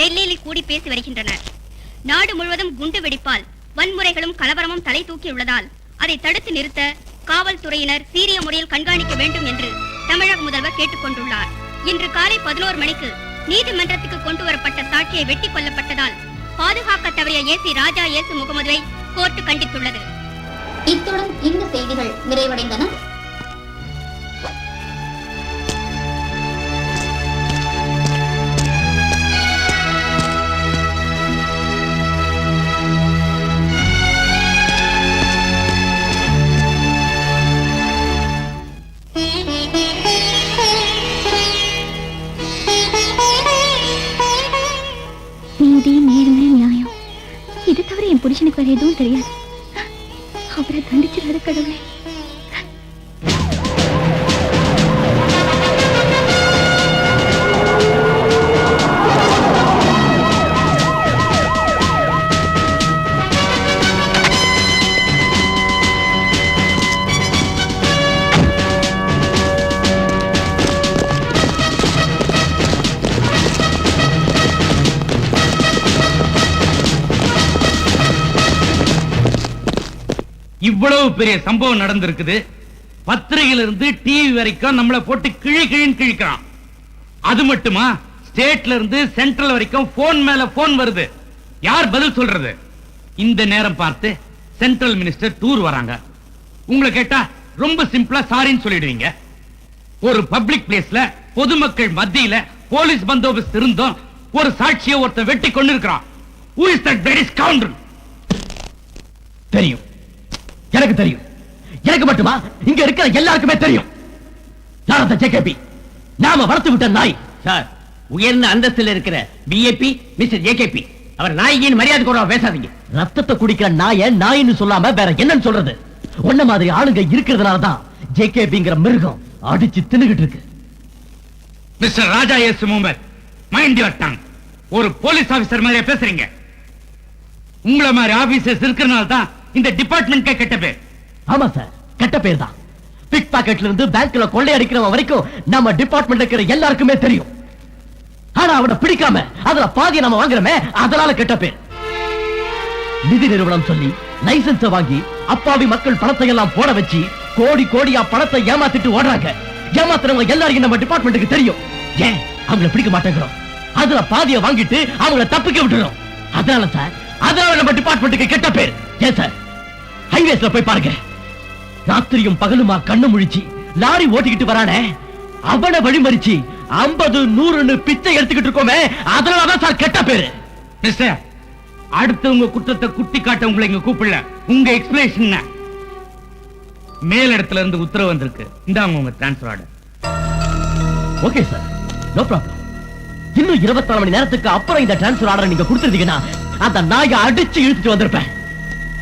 டெல்லியில் கூடி பேசி வருகின்றனர். நாடு முழுவதும் குண்டு வெடிப்பால் வன்முறைகளும் கலவரமும் தலை தூக்கியுள்ளதால் அதை தடுத்து நிறுத்த காவல்துறையினர் சீரிய முறையில் கண்காணிக்க வேண்டும் என்று தமிழக முதல்வர் கேட்டுக் கொண்டுள்ளார். இன்று காலை 11 மணிக்கு நீதிமன்றத்துக்கு கொண்டு வரப்பட்ட சாட்சியை வெட்டி கொல்லப்பட்டதால் பாதுகாக்க தவறிய ஏசி ராஜா ஏசு முகமதுவை கோர்ட்டு கண்டித்துள்ளது. இத்துடன் இந்த செய்திகள் நிறைவடைந்தன. நீதி, நேர்மை, நியாயம் இது தவிர என் புருஷனுக்கு வேற எதுவும் தெரியாது. அவரை தண்டிச்சிடாத கடவுளே. இவ்வளவு பெரிய சம்பவம் நடந்திருக்குது. பத்திரிகையில இருந்து டிவி வரைக்கும் நம்மள போட்டு கிழின்னு கிழிக்கிறான். அது மட்டுமா, ஸ்டேட்ல இருந்து சென்ட்ரல் வரைக்கும் போன் மேல போன் வருது. யார் பதில் சொல்றது? இந்த நேரம் பார்த்து சென்ட்ரல் மினிஸ்டர் டூர் வராங்க. உங்களை கேட்டா ரொம்ப சிம்பிளா சாரின்னு சொல்லிடுவீங்க. ஒரு பப்ளிக் பிளேஸ்ல பொதுமக்கள் மத்தியில போலீஸ் பந்தோபஸ்து இருந்தும் ஒரு சாட்சியை ஒருத்தன் வெட்டி கொண்டு இருக்கிறான். Who is that bloody scoundrel? தெரியும், எனக்கு தெரியும். எனக்கு மட்டுமா, இங்க இருக்கிற எல்லாருக்குமே தெரியும். யார் அந்த ஜேகேபி? நாம வளர்த்து விட்ட நாய். சார், உயர்ந்த அந்தஸ்தில் இருக்கிற பிஏபி மிஸ்டர் ஜேகேபி, அவர் நாயகியின் மரியாதை குறைவா பேசாதீங்க. ரத்தத்தை குடிக்கிற நாய நாயின்னு சொல்லாம வேற என்னன்னு சொல்றது? ஒன்ன மாதிரி ஆளுங்க இருக்கிறதுனாலதான் ஜேகேபிங்கிற மிருகம் அடிச்சு தின்னுகிட்டு இருக்கு. Mister Raja S Mohammed, mind your tongue. ஒரு போலீஸ் ஆபீசர் மாதிரியா பேசுறீங்க? உங்கள மாதிரி ஆபீசர்ஸ் இருக்கிறனால தான் இந்த டிபார்ட்மெண்ட் கெட்ட பேர். ஆமா சார், கெட்ட பேர் தான். பிக் பாக்கெட்ல இருந்து பேங்க்ல கொள்ளையடிக்கிறவன் வரைக்கும் நம்ம டிபார்ட்மெண்ட்ல இருக்கிற எல்லாருக்குமே தெரியும். ஆனா அவனை பிடிக்காம அதுல பாதியை நம்ம வாங்குறோமே, அதனால கெட்ட பேர். நிதி நிறுவனம் சொல்லி லைசன்ஸ் வாங்கி அப்பாவி மக்கள் பணத்தை எல்லாம் போட வச்சு கோடி கோடியா பணத்தை ஏமாத்திட்டு ஓடுறாங்க. ஏமாத்துறவங்க எல்லாரையும் நம்ம டிபார்ட்மெண்ட்டுக்கு தெரியும். ஏன் அவங்களை பிடிக்க மாட்டேங்கிறோம்? அதுல பாதியை வாங்கிட்டு அவங்களை தப்பிக்க விட்டுறோம். அதனால சார், அதனால நம்ம டிபார்ட்மெண்ட்டுக்கு கெட்ட பேர். ஏன் சார், ஹைவேஸ்ல போய் பாருங்க, ராத்திரியும் பகலுமா கண்ணு முழிச்சு லாரி ஓட்டிக்கிட்டு வரானே, அவனை வழிமறிச்சு 50, 100 பிச்சை எடுத்துக்கிட்டு இருக்கோமே, அதனாலதான் சார் கெட்ட பேரு. மிஸ்டர், அடுத்து உங்க குற்றத்தை குட்டி காட்ட உங்களை இங்க கூப்பிடல. உங்க எக்ஸ்பிளேஷன் மேல் இடத்துல இருந்து உத்தரவு வந்திருக்கு. இந்தாங்க உங்க transfer order. Okay sir, no problem. இன்னும் 24 மணி நேரத்துக்கு அப்புறம் இந்த டிரான்ஸ்ஃபர் ஆர்டர் நீங்க கொடுத்துருந்தீங்கன்னா அந்த நாயை அடிச்சு இழுத்துட்டு வந்திருப்பேன்.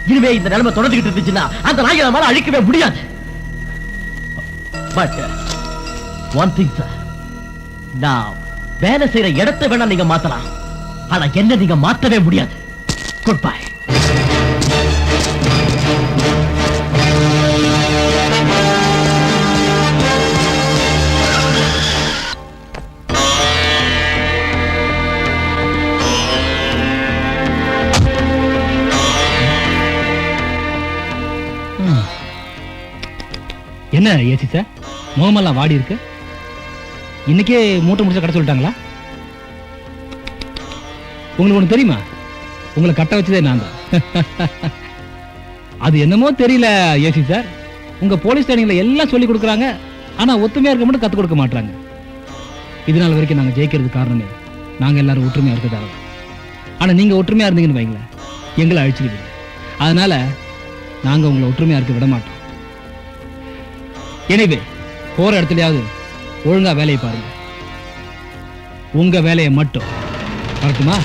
இனிமே இந்த நிலைமை தொடர்ந்துகிட்டு இருந்துச்சுன்னா அந்த நாயை நம்மால அழிக்கவே முடியாது. பட் ஒன் திங் சார், நான் வேலை செய்யற இடத்தை வேணா நீங்க மாத்தலாம், ஆனா என்ன நீங்க மாத்தவே முடியாது. Good bye. என்ன ஏசி சார், முகமெல்லாம் வாடி இருக்கு? இன்னைக்கே மூட்டை முடிச்ச கடை சொல்லிட்டாங்களா? உங்களுக்கு ஒண்ணு தெரியுமா? உங்களை கட்ட வச்சதே நான் தான். அது என்னமோ தெரியல ஏசி சார், உங்க போலீஸ் ட்ரைனிங்ல எல்லாம் சொல்லி கொடுக்குறாங்க, ஆனா ஒத்துமையா இருக்க மட்டும் கத்து கொடுக்க மாட்டாங்க. இதனால வரைக்கும் நாங்க ஜெயிக்கிறது காரணமே நாங்க எல்லாரும் ஒற்றுமையா இருக்கிறதால. ஆனா நீங்க ஒற்றுமையா இருந்தீங்கன்னு வைங்களேன், எங்களை அழிச்சிருவீங்க. அதனால நாங்க உங்களை ஒற்றுமையா இருக்க விட மாட்டோம். எனவே போற இடத்துலயாவது ஒழுங்கா வேலையை பாருங்க. உங்க வேலையை மட்டும் பார்த்துமா?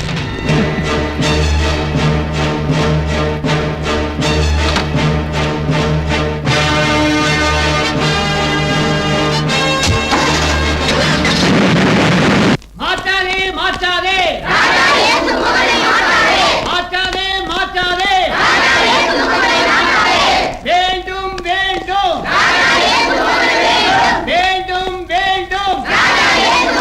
வேண்டும் வேண்டும்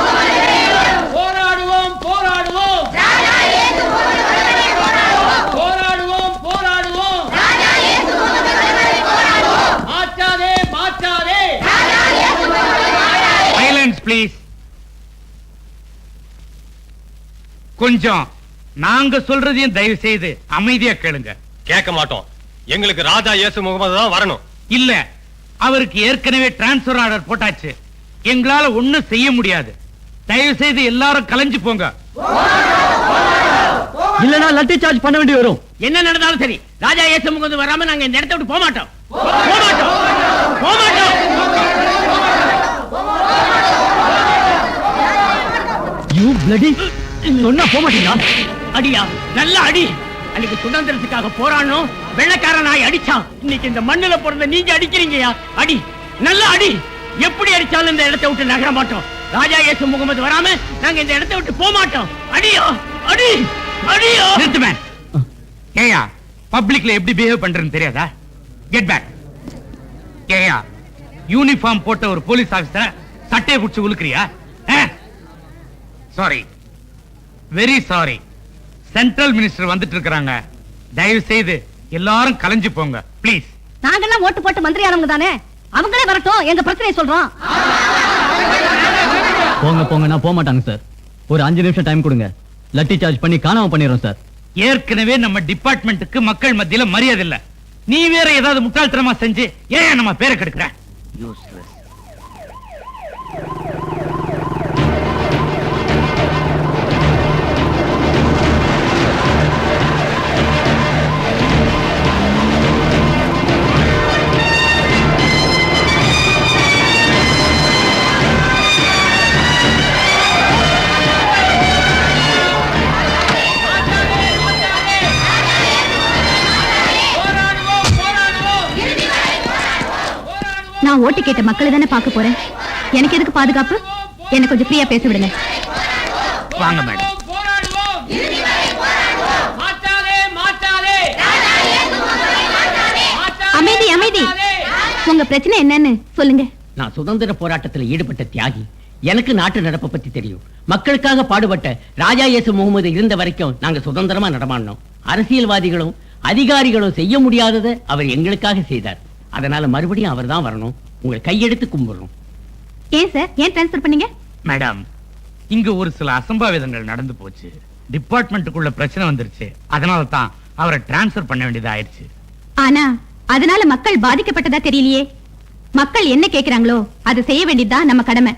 ப்ளீஸ். கொஞ்சம் நாங்க சொல்றதையும் தயவு செய்து அமைதியா கேளுங்க. கேட்க மாட்டோம். எங்களுக்கு ராஜா இயேசு முகமது தான் வரணும். இல்ல, அவருக்கு ஏற்கனவே டிரான்ஸ்பர் ஆர்டர் போட்டாச்சு. எங்களால ஒண்ணும் செய்ய முடியாது. தயவு செய்து எல்லாரும் கலைஞ்சு போங்க. இல்லனா லட்டி சார்ஜ் பண்ண வேண்டி வரும். என்ன நடந்தாலும் சரி, ராஜா இயேசு முகமது வராம நாங்க இந்த இடத்தை விட்டு போக மாட்டோம். போக மாட்டோம். போக மாட்டோம். யூ பிளடி சொன்னா போக மாட்டீங்களா? அடியா, நல்ல அடி. அன்னைக்கு சுதந்திரத்துக்காக போராடணும், வெள்ளக்கார நாய் அடிச்சான். இன்னைக்கு இந்த மண்ணுல பிறந்த நீங்க அடிக்கிறீங்கயா. அடி, நல்ல அடி. எப்படி அடிச்சாலும் இந்த இடத்தை விட்டு நகர மாட்டோம். ராஜா இயேசு முகமது வராம நாங்க இந்த இடத்தை விட்டு போக மாட்டோம். அடியோ, அடி, அடியோ. நிறுத்துமே. ஏயா, பப்ளிக்ல எப்படி பிஹேவ் பண்றேன்னு தெரியாதா? Get back. ஏயா, யூனிஃபார்ம் போட்ட ஒரு போலீஸ் ஆபீசர் சட்டையை புடிச்சு உலுக்குறியா? Sorry, very sorry. Central minister வந்துட்டு இருக்காங்க. தயவு செய்து எல்லாரும் கலைஞ்சு போங்க ப்ளீஸ். நாங்கெல்லாம் ஓட்டு போட்டு மந்திரியானவங்க தானே, அவங்களே வரட்டும், எங்க பிரச்சனையை சொல்றோம். போங்க போங்க, நான் போக மாட்டாங்க சார். ஒரு 5 நிமிஷம் டைம் கொடுங்க. லட்டி சார்ஜ் பண்ணி காணாம பண்ணிடுறோம் சார். ஏற்கனவே நம்ம டிபார்ட்மெண்ட்டுக்கு மக்கள் மத்தியில மரியாதை இல்ல. நீ வேற ஏதாவது முட்டாள்தனமா செஞ்சு ஏன் நம்ம பேரை கெடுக்கிற? நான் ஓட்டு கேட்ட மக்களை தானே பார்க்க போறேன். எனக்கு எதுக்கு பாதுகாப்பு? என்ன கொஞ்சம் ஃப்ரீயா பேச விடுங்க. வாங்க மேடம். அமைதி அமைதி. உங்க பிரச்சனை என்னன்னு சொல்லுங்க. நான் சுதந்திர போராட்டத்தில் ஈடுபட்ட தியாகி. எனக்கு நாட்டு நடப்பை பத்தி தெரியும். மக்களுக்காக பாடுபட்ட ராஜா இயேசு முகமது இருந்த வரைக்கும் நாங்க சுதந்திரமா நடமாடணும். அரசியல்வாதிகளும் அதிகாரிகளும் செய்ய முடியாததை அவர் எங்களுக்காக செய்தார். அதனால மறுபடியும் அவர் தான் வரணும். உங்களை கையெடுத்து கும்பிடுறோம். ஏன் சார், ஏன் டிரான்ஸ்பர் பண்ணீங்க? மேடம், இங்க ஒரு சில அசம்பாவிதங்கள் நடந்து போச்சு. டிபார்ட்மெண்ட்டுக்குள்ள பிரச்சனை வந்துருச்சு. அதனால தான் அவரை டிரான்ஸ்பர் பண்ண வேண்டியது ஆயிடுச்சு. ஆனா அதனால மக்கள் பாதிக்கப்பட்டதா தெரியலையே. மக்கள் என்ன கேக்குறாங்களோ அதை செய்ய வேண்டியதுதான் நம்ம கடமை.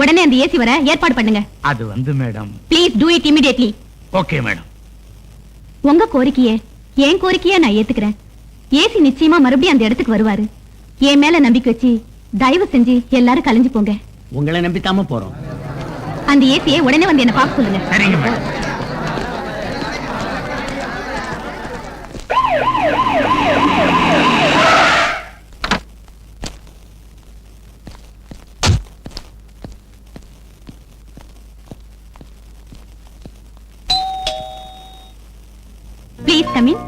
உடனே அந்த ஏசி வர ஏற்பாடு பண்ணுங்க. அது வந்து madam. Please do it immediately. Okay madam. உங்க கோரிக்கையை என் கோரிக்கையா நான் ஏத்துக்கிறேன். ஏசி நிச்சயமா மறுபடியும் அந்த இடத்துக்கு வருவாரு. என் மேல நம்பிக்கை வச்சு தயவு செஞ்சு எல்லாரும் கலைஞ்சு போங்க. உங்களை நம்பித்தாம போறோம். அந்த ஏசியை உடனே வந்து என்ன பார்க்க சொல்லுங்க. சரிங்க மேடம். Please come in.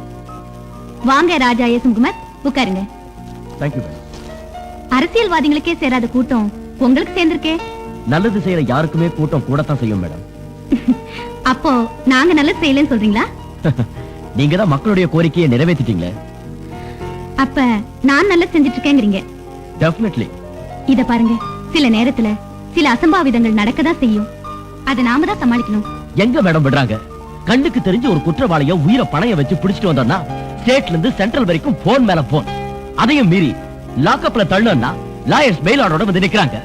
வாங்க ராஜா இயேசு முகமது, உட்காருங்க. Thank you madam. அரசியல்வாதிகளுக்கே சேராத கூட்டம் உங்களுக்கு சேர்ந்திருக்கே. நல்லது செய்யற யாருக்குமே கூட்டம் கூடத்தான் செய்யும் மேடம். அப்போ நாங்க நல்லது செய்யலன்னு சொல்றீங்களா? நீங்க தான் மக்களுடைய கோரிக்கையை நிறைவேற்றிட்டீங்களே. அப்ப நான் நல்லது செஞ்சுட்டு இருக்கேங்கிறீங்க. டெஃபினெட்லி. இத பாருங்க, சில நேரத்துல சில அசம்பாவிதங்கள் நடக்கதான் செய்யும். அதை நாம தான் சமாளிக்கணும். எங்க மேடம் விடுறாங்க? கண்ணுக்கு தெரிஞ்ச ஒரு குற்றவாளிய உயிரை பணைய வச்சு பிடிச்சிட்டு வந்தோம்னா ஸ்டேட்ல இருந்து சென்ட்ரல் வரைக்கும் போன் மேல போன். அதையும் மீறி லாக்அப்ல தள்ளணும்னா லாயர்ஸ் பெயில் ஆர்டரோட வந்து நிக்கிறாங்க.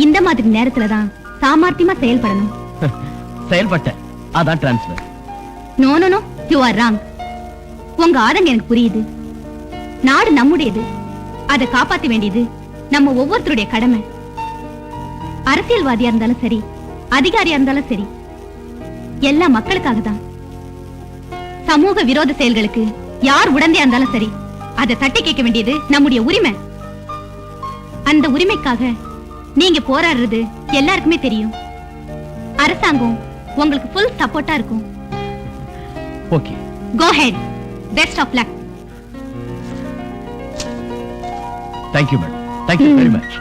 இந்த மாதிரி நேரத்துல தான் சாமர்த்தியமா செயல்படணும். செயல்பட்ட அதான் transfer. No no no, you are wrong. உங்க ஆதங்கம் எனக்கு புரியுது. நாடு நம்முடையது, அதை காப்பாற்ற வேண்டியது நம்ம ஒவ்வொருத்தருடைய கடமை. அரசியல்வாதியா இருந்தாலும் சரி, அதிகாரியா இருந்தாலும் சரி, எல்லாம் மக்களுக்காக தான். சமூக விரோத செயல்களுக்கு யார் உடந்தையா இருந்தாலும் சரி, அதை தட்டி கேட்க வேண்டியது நம்முடைய உரிமை. அந்த உரிமைக்காக நீங்க போராடுறது எல்லாருக்குமே தெரியும். அரசாங்கம் உங்களுக்கு ஃபுல் சப்போர்ட்டா இருக்கும். Okay, go ahead. Best of luck. Thank you madam. Thank you very much.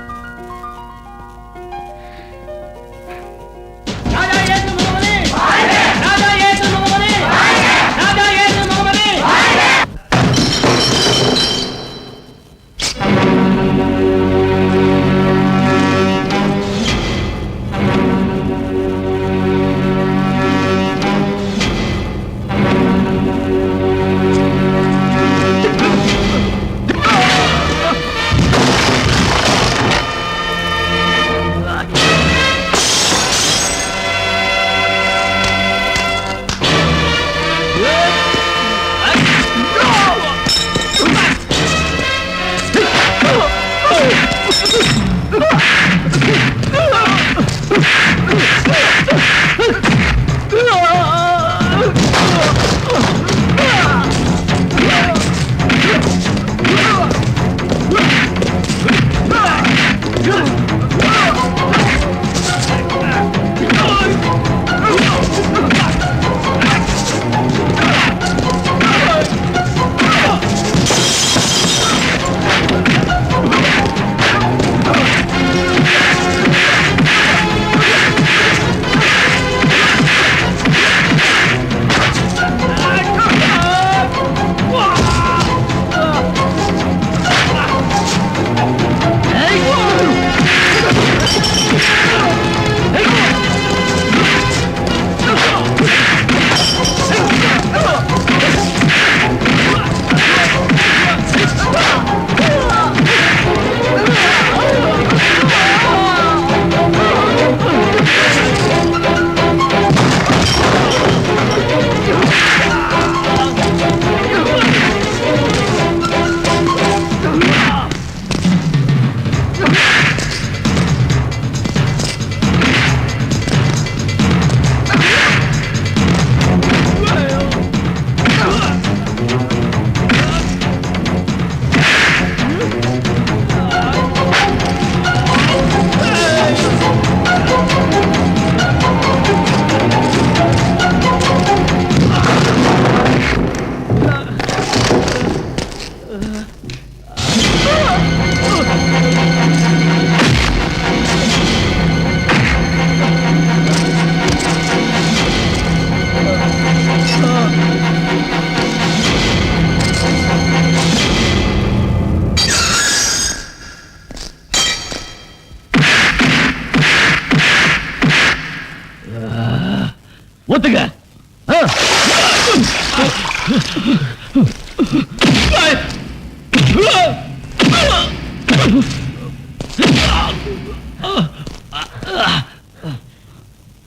ஒத்துக்க.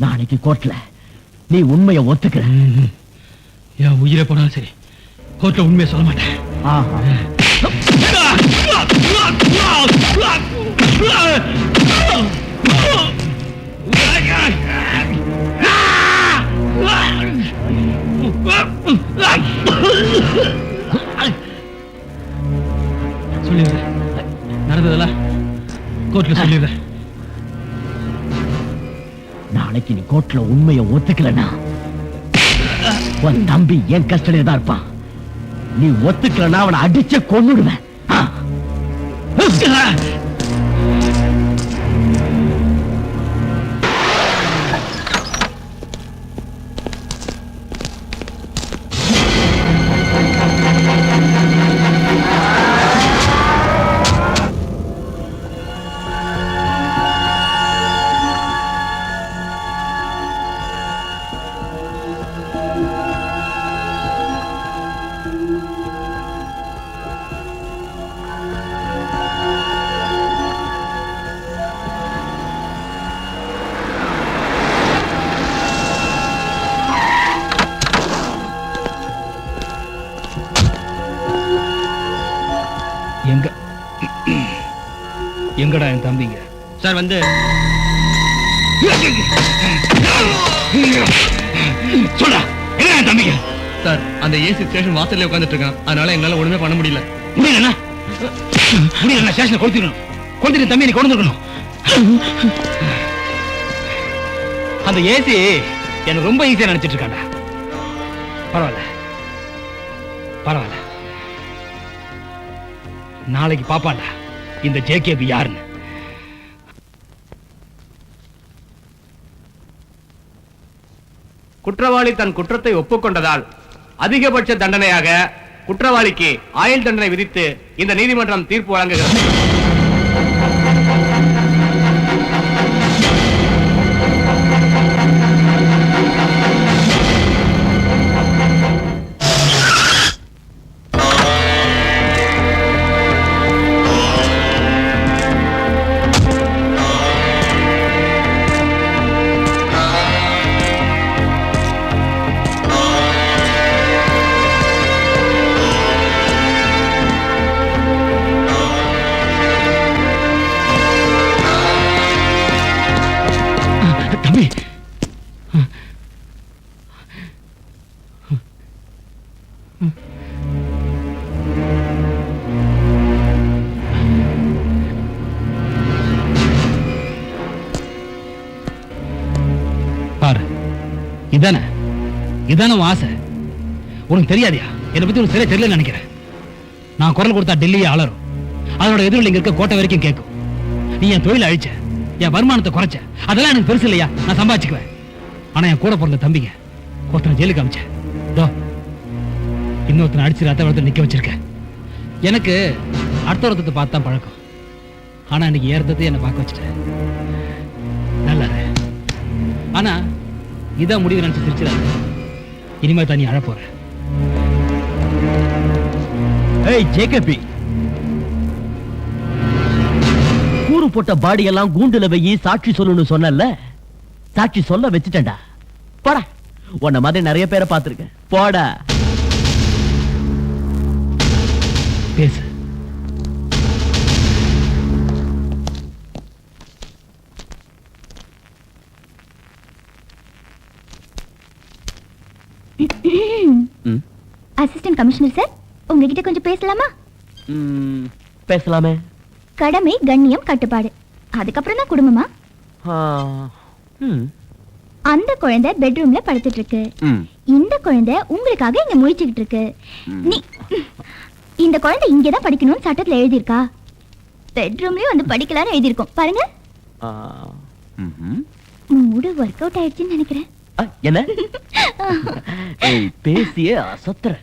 நாளைக்கு கோர்ட்ல நீ உண்மையை ஒத்துக்கிற. என் உயிரை போனாலும் சரி, கோர்ட்ல உண்மையை சொல்ல மாட்டேன். சொல்லிடுறேன், நடந்ததெல்லாம் கோர்ட்ல சொல்லிடுறேன். நாளைக்கு நீ கோர்ட்ல உண்மையை ஒத்துக்கலனா உன் தம்பி என் கஸ்டடியில தான் இருப்பான். நீ ஒத்துக்கலனா அவனை அடிச்ச கொன்னுடுவேன். எங்கடா என் தம்பிங்க? சார் வந்து சொல்றா, என்ன என் தம்பிங்க? சார், அந்த ஏசி ஸ்டேஷன் வாசல்ல உட்கார்ந்துட்டு இருக்கான். அதனால எங்களால ஒண்ணுமே பண்ண முடியல. முடியல, ஸ்டேஷனை கொளுத்திட்டு தம்பி நீ கொண்டு இருக்கணும். அந்த ஏசி எனக்கு ரொம்ப ஈஸியா நினைச்சிட்டு இருக்காண்டா. பரவாயில்ல பரவாயில்ல, நாளைக்கு பாப்பாண்டா இந்த ஜேகேபி யாருன்னு. குற்றவாளி தன் குற்றத்தை ஒப்புக்கொண்டதால் அதிகபட்ச தண்டனையாக குற்றவாளிக்கு ஆயுள் தண்டனை விதித்து இந்த நீதிமன்றம் தீர்ப்பு வழங்குகிறது. பாரு, இதானே உன் ஆசை. உனக்கு தெரியாதியா? என்னை பத்தி உனக்கு சரியா தெரியல நினைக்கிறேன். நான் குரல் கொடுத்தா டெல்லியே அலரும். அதோட எதிரில் இங்க இருக்க கோட்டை வரைக்கும் கேட்கும். நீ என் தொழில் அழிச்ச, என் வருமானத்தை குறைச்ச, அதெல்லாம் எனக்கு பெருசு இல்லையா? நான் சம்பாதிச்சுக்குவேன். ஆனா என் கூட பிறந்த தம்பிங்க ஒருத்தனை ஜெயிலுக்கு அமிச்ச, இன்னொருத்தனை அடிச்சு ரத்த வளர்த்து நிக்க வச்சிருக்க. எனக்கு அடுத்த ஒருத்தத்தை பார்த்து தான் பழக்கம். ஆனா இன்னைக்கு ஏறத்தை என்னை பார்க்க வச்சுட்டேன். நல்லா இரு. ஆனா இதான் முடிவு நினைச்சு சிரிச்சிடாது. இனிமே தான் நீ அழ போற. ஏய் ஜேகேபி, கூறு போட்ட பாடி எல்லாம் கூண்டுல வெயி சாட்சி சொல்லணும்னு சொன்னல, சாட்சி சொல்ல வச்சுட்டேன்டா. போடா, உன்ன மாதிரி நிறைய பேரை பார்த்திருக்கேன். போடா, பேசு. அசிஸ்டன்ட் கமிஷனர் சார், உங்ககிட்ட கொஞ்சம் பேசலாமா? பேசலாமே. கடமை, கண்ணியம், கட்டுப்பாடு, அதுக்கப்புறம் தான் குடும்பமா? அந்த குழந்தை பெட்ரூம்ல படுத்துட்டு இருக்கு. இந்த குழந்தை உங்களுக்காக இங்க முழிச்சுக்கிட்டு இருக்கு. நீ இந்த குழந்தை இங்கதான் படிக்கணும்னு சட்டத்துல எழுதியிருக்கா. பெட்ரூம்லயும் வந்து படிக்கலாம்னு எழுதியிருக்கோம் பாருங்க. மூடு ஒர்க் அவுட் ஆயிடுச்சுன்னு நினைக்கிறேன். என்ன பேசியே அசத்துற.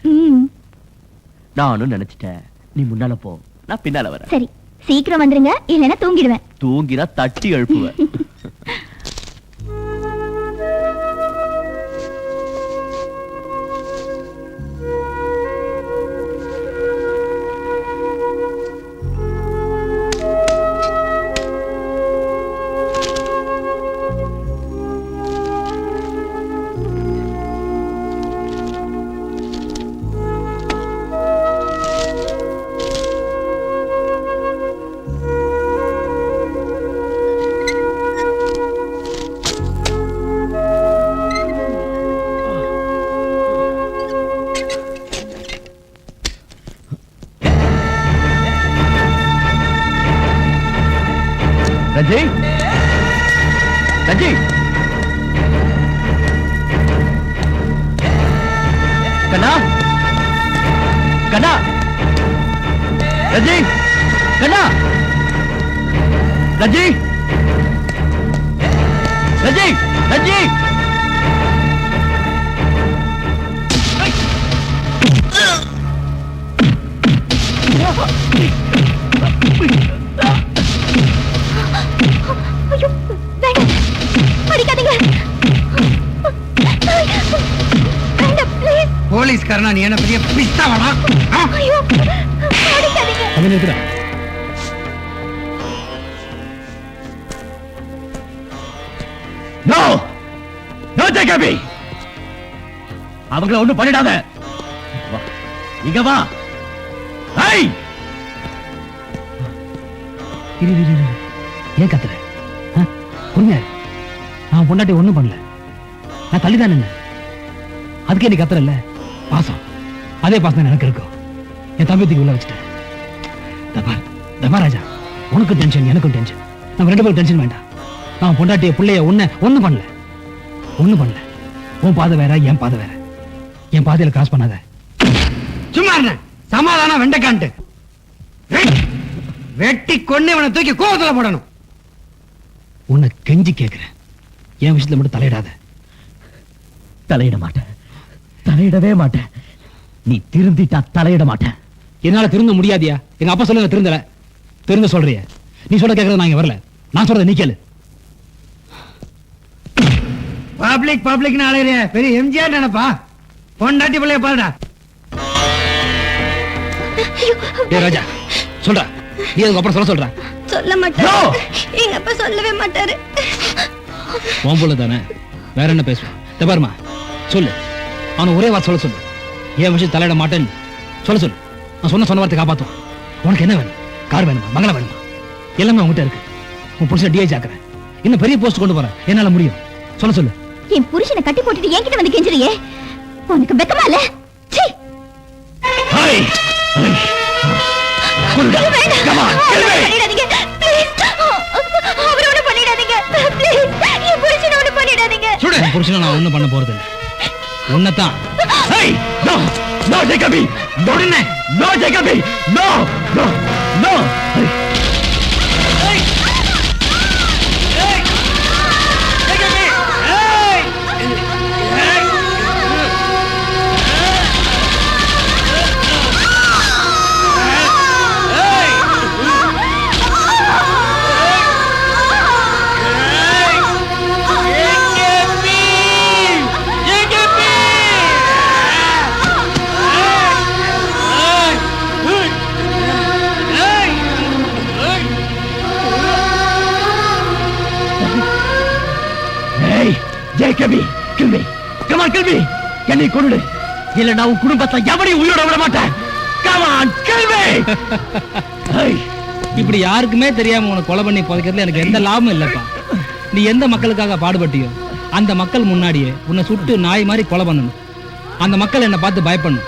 நானும் நினைச்சிட்டேன். நீ முன்னால போ, நான் பின்னால வரேன். சரி சீக்கிரம் வந்துருங்க, இல்லைன்னா தூங்கிடுவேன். தூங்கினா தட்டி எழுப்புவேன். ரஜி, ரஜி, கண்ணா, கண்ணா, ரஜி, கண்ணா, ரஜி, ரஜி, ரஜி. ஐயோ வேண்டாம், படிக்காதீங்க. வேண்டாம் ப்ளீஸ். போலீஸ்காரனா நீ என்ன பெரிய பிஸ்தாவடா? ஐயோ படிக்காதீங்க. அவன் இருக்கிறா. நோ நோ ஜேகபி, அவங்கள ஒண்ணும் பண்ணிடாத. வா, இங்க வா. ஐ, ஏன் கத்துற? பொறுமையா இரு. நான் பொண்டாட்டி ஒண்ணும் பண்ணல, நான் தள்ளிதான் நின்ன. அதுக்கே நீ கத்துறல்ல. பாசம், அதே பாசம் எனக்கு இருக்கும். என் தம்பிக்கு உள்ள வச்சுட்டேன். தபா ராஜா, உனக்கும் டென்ஷன் எனக்கும் டென்ஷன். நம்ம ரெண்டு பேரும் டென்ஷன் வேண்டாம். நான் பொண்டாட்டிய பிள்ளைய ஒண்ணும் பண்ணல. உன் பாதை வேற, என் பாதை வேற. என் பாதையில கிராஸ் பண்ணாத. சும்மா இருந்த சமாதானம் வெண்டைக்கான்ட்டு வெட்டி கொண்டு இவனை தூக்கி கோவத்துல போடணும். உன்னை கெஞ்சி கேட்கிறேன், என் விஷயத்துல மட்டும் தலையிடாத. தலையிட மாட்டேன், தலையிடவே மாட்டேன். நீ திருந்திட்டா தலையிட மாட்டேன். என்னால திருந்த முடியாதியா? எங்க அப்பா சொல்லுங்க திருந்தல. திருந்த சொல்றிய? நீ சொல்ல கேட்கறது நான் இங்க வரல. நான் சொல்றத நீ கேளு. பப்ளிக் அலையிற பெரிய எம்ஜிஆர் நினைப்பா. பொண்டாட்டி பிள்ளைய பாருடா. ஏ ராஜா, சொல்றா. நீ அதுக்கு அப்புறம் சொல்ற. சொல்ல மாட்டாரு, எங்க அப்பா சொல்லவே மாட்டாரு. உன் புள்ள தானே, வேற என்ன பேசுவேன்? பாருமா, சொல்லு. அவனை ஒரே வார்த்தை சொல்ல சொல்லு. ஏன் விஷயம் தலையிட மாட்டேன்னு சொல்ல சொல்லு. நான் சொன்ன வார்த்தை காப்பாத்துவான். உனக்கு என்ன வேணும்? கார் வேணுமா, மங்களம் வேணுமா? எல்லாமே உங்ககிட்ட இருக்கு. உன் புருஷன் டிஐஜி ஆக்குறேன், இன்னும் பெரிய போஸ்ட் கொண்டு போறேன். என்னால முடியும். சொல்ல சொல்லு. என் புருஷனை கட்டி போட்டுட்டு என்கிட்ட வந்து கெஞ்சுறியே, உனக்கு வெக்கமா இல்ல? சீ. பண்ணிடாதீங்க ப்ளீஸ். அவரை ஒண்ணு பண்ணிடாதீங்க ப்ளீஸ். என் புருஷனை ஒண்ணு பண்ணிடாதீங்க. உன் புருஷனை நான் ஒண்ணும் பண்ண போறது இல்லை. உன்னைத்தான். No, Jacobi! No, Jacobi! No! Jacobi, kill me! Come on, kill me! என்னை கொன்னுடு. இல்ல நான் உன் குடும்பத்தை எவனையும் உயிரோட விட மாட்டேன். Come on, kill me! இப்படி யாருக்குமே தெரியாம உன்னை கொலை பண்ணி புதைக்கிறதுல எனக்கு எந்த லாபமும் இல்லப்பா. நீ எந்த மக்களுக்காக பாடுபட்டியோ அந்த மக்கள் முன்னாடியே உன்னை சுட்டு நாய் மாதிரி கொலை பண்ணணும். அந்த மக்கள் என்னை பார்த்து பயப்படணும்.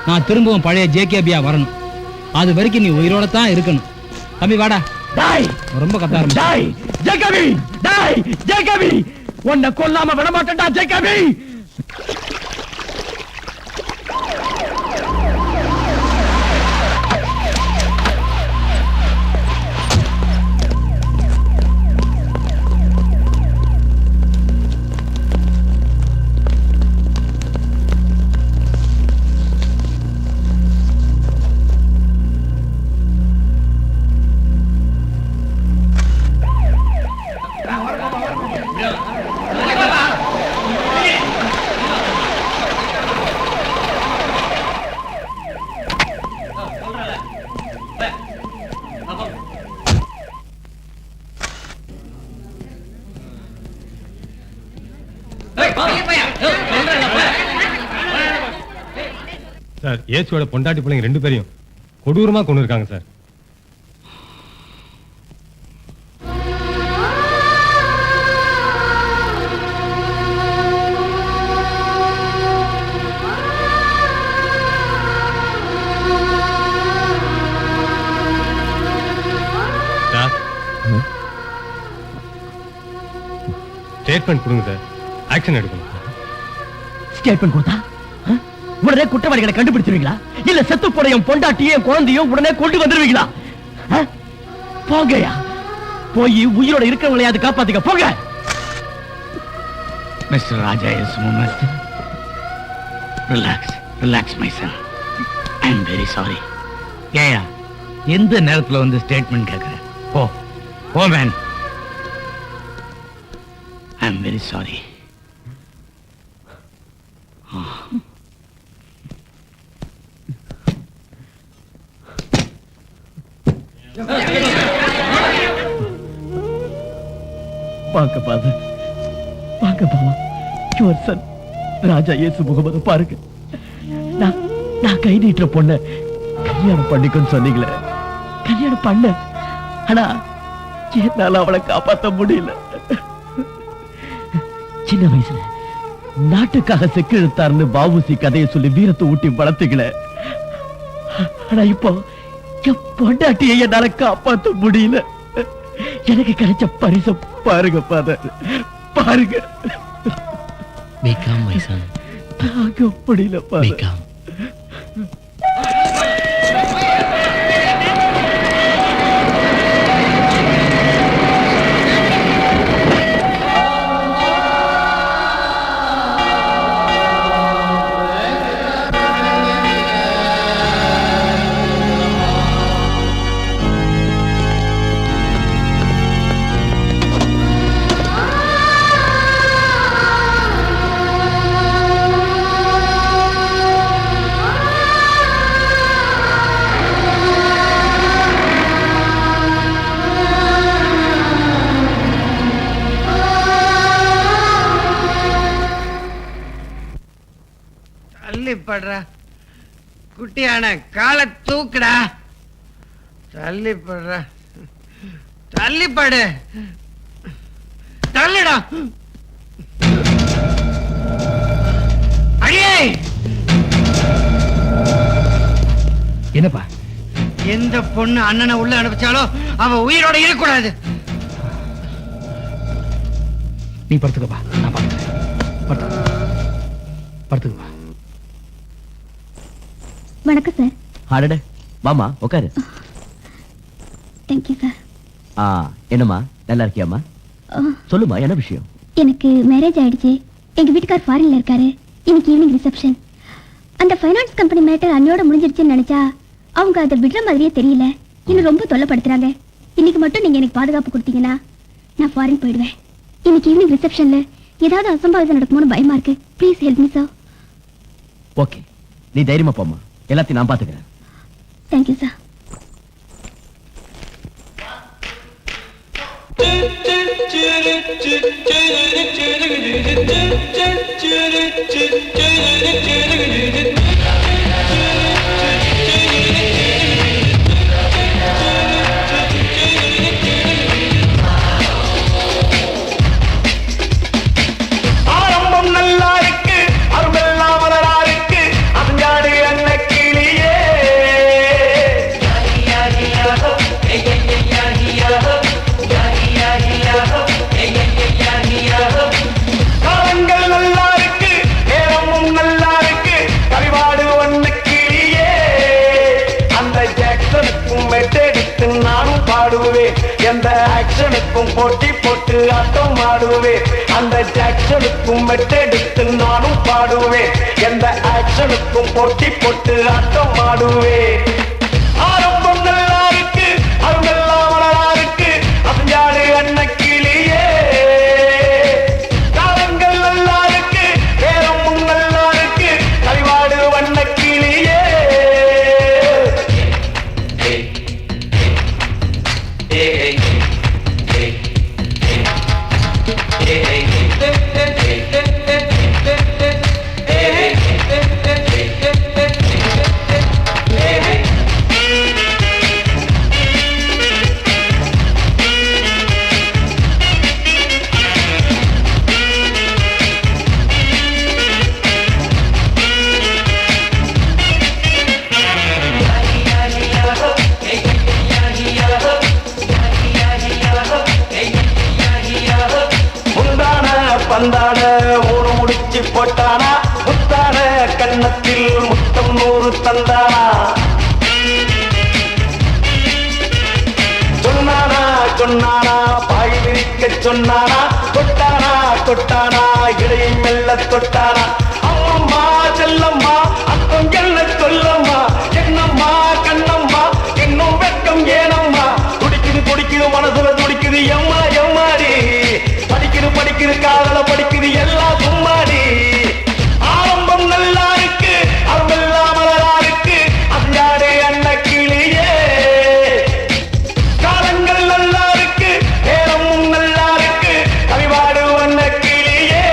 நான் திரும்பவும் பழைய ஜேகேபியா வரணும். அது வரைக்கும் நீ உயிரோட தான் இருக்கணும். தம்பி வாடா. ரொம்ப கத்த ஆரம்பிச்சு. ஜேகபி, உன்னை கொல்லாம விட மாட்டேன்டா ஜேகபி. சார் ஏசுவோட பொண்டாட்டி பிள்ளைங்க 2 பேரையும் கொடூரமா கொண்டு இருக்காங்க சார். ஸ்டேட்மெண்ட் கொடுங்க சார், ஆக்ஷன் எடுக்கணும். ஸ்டேட்மெண்ட் கொடுத்தா உடனே குற்றவாளிகளை கண்டுபிடிச்சிருவீங்களா இல்ல செத்து போன என் பொண்டாட்டியும் குழந்தையும் உடனே கொண்டு வந்துருவீங்களா? போங்கயா, போய் உயிரோட இருக்கிறவங்களையாவது காப்பாத்துக்க போங்க. Mister Raja is moment. Relax my son. I am very sorry. ஏயா எந்த நேரத்துல வந்து ஸ்டேட்மெண்ட் கேட்கிறேன்? போ man. I am very sorry. பாக்க பாது பாக்க பாவா யுவர் சன் ராஜா இயேசு முகமது பாருங்க. நான் கை நீட்டுற பொண்ண கல்யாணம் பண்ணிக்கன்னு சொன்னீங்களே, கல்யாணம் பண்ண. ஆனா என்னால அவளை காப்பாற்ற முடியல. சின்ன வயசுல நாட்டுக்காக செக்கிழுத்தாருன்னு பாபுசி கதையை சொல்லி வீரத்தை ஊட்டி வளர்த்துக்கல. ஆனா இப்போ என் பொண்டாட்டியை என்னால காப்பாற்ற முடியல. எனக்கு கிடைச்ச பரிசு பாருங்க ஃபாதர், பாருங்க. Be calm, my son. தாங்க முடியல Be ஃபாதர். calm. படுறா குட்டியான காலை தூக்குடா. தள்ளி படுறா, தள்ளி படு, தள்ளிடா. அடியே என்னப்பா? எந்த பொண்ணு அண்ணனை உள்ள அனுப்பிச்சாலோ அவ உயிரோட இருக்கக்கூடாது. நீ படுத்துக்கப்பா, நான் படுத்துக்கிறேன். படுத்துக்கப்பா. வணக்கம் சார். அடடே வாமா உட்காரு. Thank you sir. என்னம்மா நல்லா இருக்கியாமா? சொல்லுமா, என்ன விஷயம்? எனக்கு மேரேஜ் ஆயிடுச்சு. எங்க வீட்டுக்கார் ஃபாரின்ல இருக்காரு. இன்னைக்கு ஈவினிங் ரிசப்ஷன். அந்த ஃபைனான்ஸ் கம்பெனி மேட்டர் அன்னையோட முடிஞ்சிருச்சுன்னு நினைச்சா அவங்க அதை விடுற மாதிரியே தெரியல. இன்னும் ரொம்ப தொல்லைப்படுத்துறாங்க. இன்னைக்கு மட்டும் நீங்க எனக்கு பாதுகாப்பு கொடுத்தீங்கன்னா நான் ஃபாரின் போயிடுவேன். இன்னைக்கு ஈவினிங் ரிசப்ஷன்ல ஏதாவது அசம்பாவிதம் நடக்குமோன்னு பயமா இருக்கு. Please help me sir. Okay, நீ தைரியமா போமா, எல்லாத்தையும் நான் பாத்துக்கிறேன். Thank you sir. ஆரம்பம் நல்லா இருக்கு, அருமெல்லாம் வளரா இருக்கு. அதுஞ்சாடு அன்ன கிளியே காலங்கள் நல்லா இருக்கு, நேரமும் நல்லா இருக்கு. கவிவாடு வண்ண கிளியே அந்த ஜாக்சனுக்கும் மெட்டெடுத்து நானும் பாடுவேன். எந்த ஆக்ஷனுக்கும் போட்டி போட்டு ஆட்டம் ஆடுவேன். அந்த ஜாக்சனுக்கும் மெட்டெடுத்து நானும் பாடுவேன். எந்த ஆக்ஷனுக்கும் போட்டி போட்டு ஆட்டம் ஆடுவேன். ஆரம்பம் நல்லா இருக்கு, அருமெல்லாம் வளரா இருக்கு. அசஞ்சாடு அன்ன கிளியே காலங்கள் நல்லா இருக்கு, நேரமும் நல்லா இருக்கு. கவிவாடு வண்ண கிளியே சொன்னானா பாய் விரிக்க சொன்னானா தொட்டானா தொட்டானா இடையை மெல்ல தொட்டானா அம்மம்மா செல்லம்மா அத்தம் என்ன சொல்லம்மா என்னம்மா கண்ணம்மா இன்னும் வெட்கம் ஏனம்மா துடிக்குது துடிக்குது மனசுல துடிக்குது எம்மா எம்மாடி படிக்குது படிக்குது காதல படிக்குது எல்லாம் சும்மாடி ஆரம்பம் நல்லா இருக்கு அருமெல்லாம் மலரா இருக்கு அஞ்சாடு அண்ண கிளியே காலங்கள் நல்லா இருக்கு நேரமும் நல்லா இருக்கு கவிவாடு அண்ண கிளியே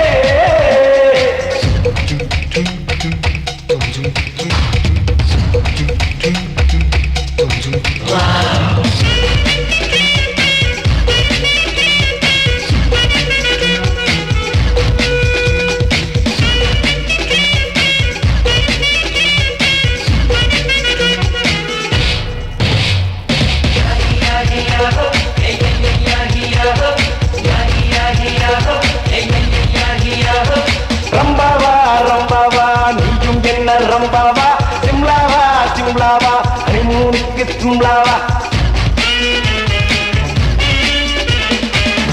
ரம்பாவா ரம்பாவா நீயும் என்ன ரம்பாவா சிம்லாவா சிம்லாவா ஹனிமூனுக்கு சிம்லாவா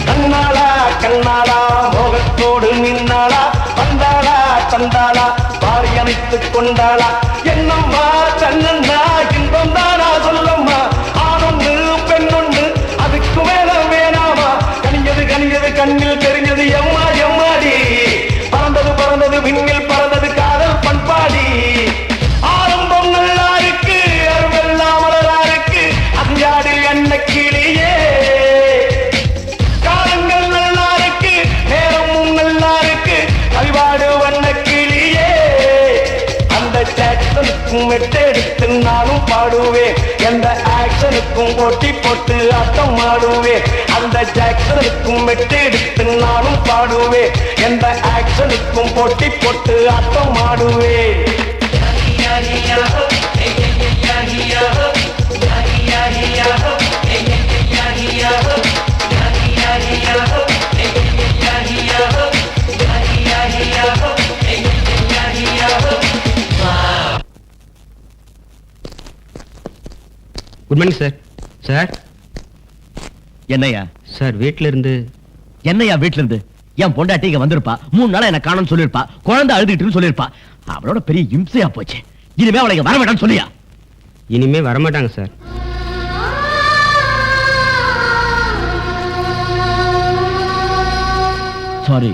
கண்ணாளா கண்ணாளா மோகத்தோடு நின்னாளா வந்தாளா தந்தாளா பாரி அணைத்துக் கொண்டாளா என்னம்மா தன்னண்ணா இன்பம் தானா சொல்லம்மா ஆணொன்று பெண்ணொன்று அதுக்கு மேல வேணாமா கனிஞ்சது கனிஞ்சது கண்ணில் தெரிஞ்சது எம்மா எம்மாடி பறந்தது பறந்தது விண்ணில் பறந்தது காதல் பண்பாடி ஆரம்பம் நல்லா இருக்கு அருவெல்லாம் மலரா இருக்கு அஞ்சாடு என்ன கிளியே காலங்கள் நல்லா இருக்கு நேரமும் நல்லா இருக்கு கவிவாடு வண்ண கிளியே அந்த ஜாக்சனுக்கும் வெட்டெடுத்து நானும் பாடுவேன் எந்த ஆக்ஷனுக்கும் போட்டி போட்டு ஆட்டம் ஆடுவேன் அந்த ஜாக்சனுக்கும் வெட்டெடுத்து நானும் பாடுவேன் எந்த ஆக்ஷனுக்கும் போட்டி போட்டு ஆட்டம் ஆடுவேன் குட் மார்னிங் சார். சார் என்னையா சார் வீட்ல இருந்து என்னையா வீட்ல இருந்து என் பொண்டாட்டி இங்க வந்திருப்பா 3 நாளா என்ன காணோம்னு சொல்லிருப்பா குழந்தை அழுதுகிட்டுன்னு சொல்லிருப்பா அவளோட பெரிய இம்சையா போச்சு இனிமே அவளை இங்க வர வேண்டாம்னு சொல்லியா இனிமே வரமாட்டாங்க சார். சாரி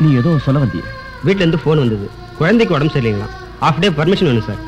நீ ஏதோ சொல்ல வந்திய வீட்ல இருந்து போன் வந்தது குழந்தைக்கு உடம்பு சரியில்லைங்களா ஹாஃப் டே பர்மிஷன் வேணும் சார்.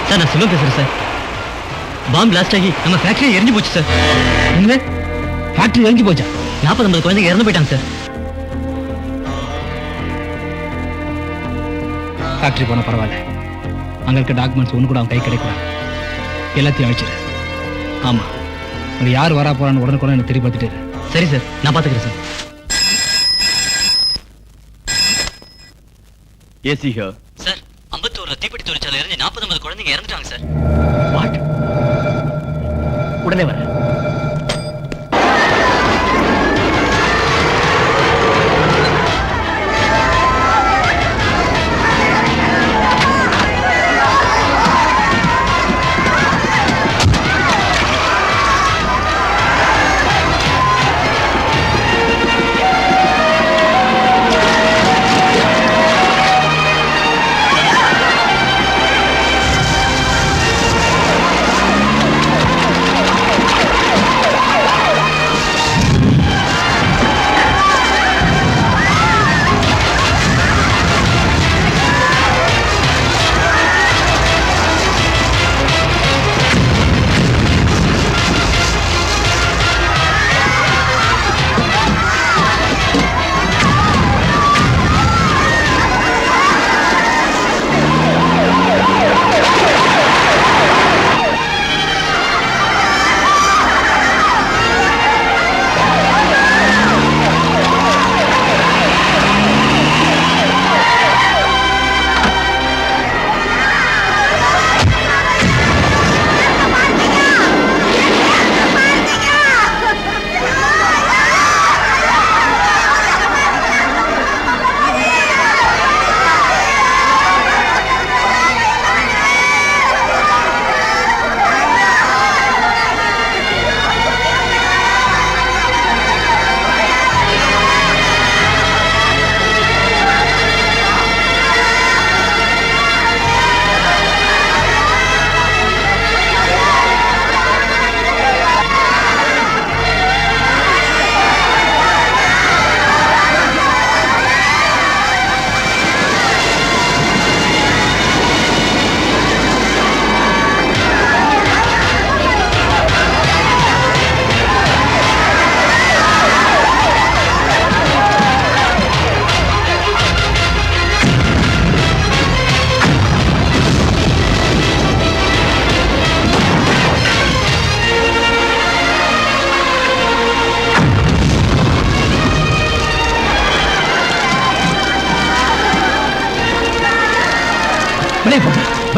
சார் நான் சிவம் பேசுறேன் சார். பாம்பு பிளாஸ்ட் ஆகி நம்ம ஃபேக்டரி எரிஞ்சு போச்சு சார். என்ன ஃபேக்டரி எரிஞ்சு போச்சா? 40-50 குழந்தைங்க இறந்து போயிட்டாங்க சார். ஃபேக்டரி போன பரவாயில்ல, அங்க இருக்க டாக்குமெண்ட்ஸ் ஒன்று கூட அவன் கை கிடைக்கூடாது. எல்லாத்தையும் அழிச்சிடு. ஆமா, அங்க யார் வரா போறான்னு உடனுக்குடன் எனக்கு தெரிய பார்த்துட்டு. சரி சார், நான் பாத்துக்கிறேன் சார். ஏசி ஹியர் சார், அம்பத்தூர்ல தீப்பெட்டி தொழிற்சாலை இருந்து 40-50 குழந்தைங்க இறந்துட்டாங்க சார். வாட்? உடனே வரேன்.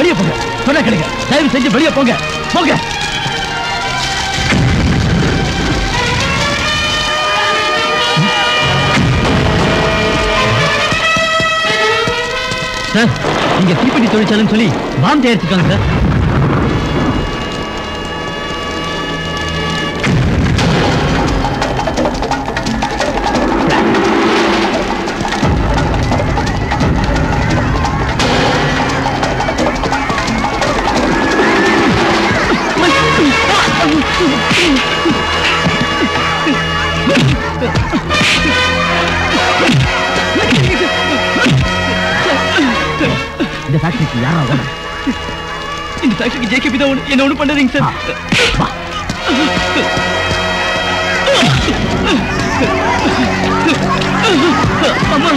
வெளியே போங்க. சொன்ன கேளுங்க. தயவு செஞ்சு வெளியே போங்க. போங்க. சார், இங்க தீப்பெட்டி தொழிற்சாலைன்னு சொல்லி பாம் தயாரிச்சிருக்காங்க சார். இந்த ஃபேக்டரிக்கு யாரா ஓனர்? இந்த ஃபேக்டரிக்கு ஜேகேபி தான் ஓனர். என்ன ஒண்ணு பண்ணாதீங்க சார். அம்மா,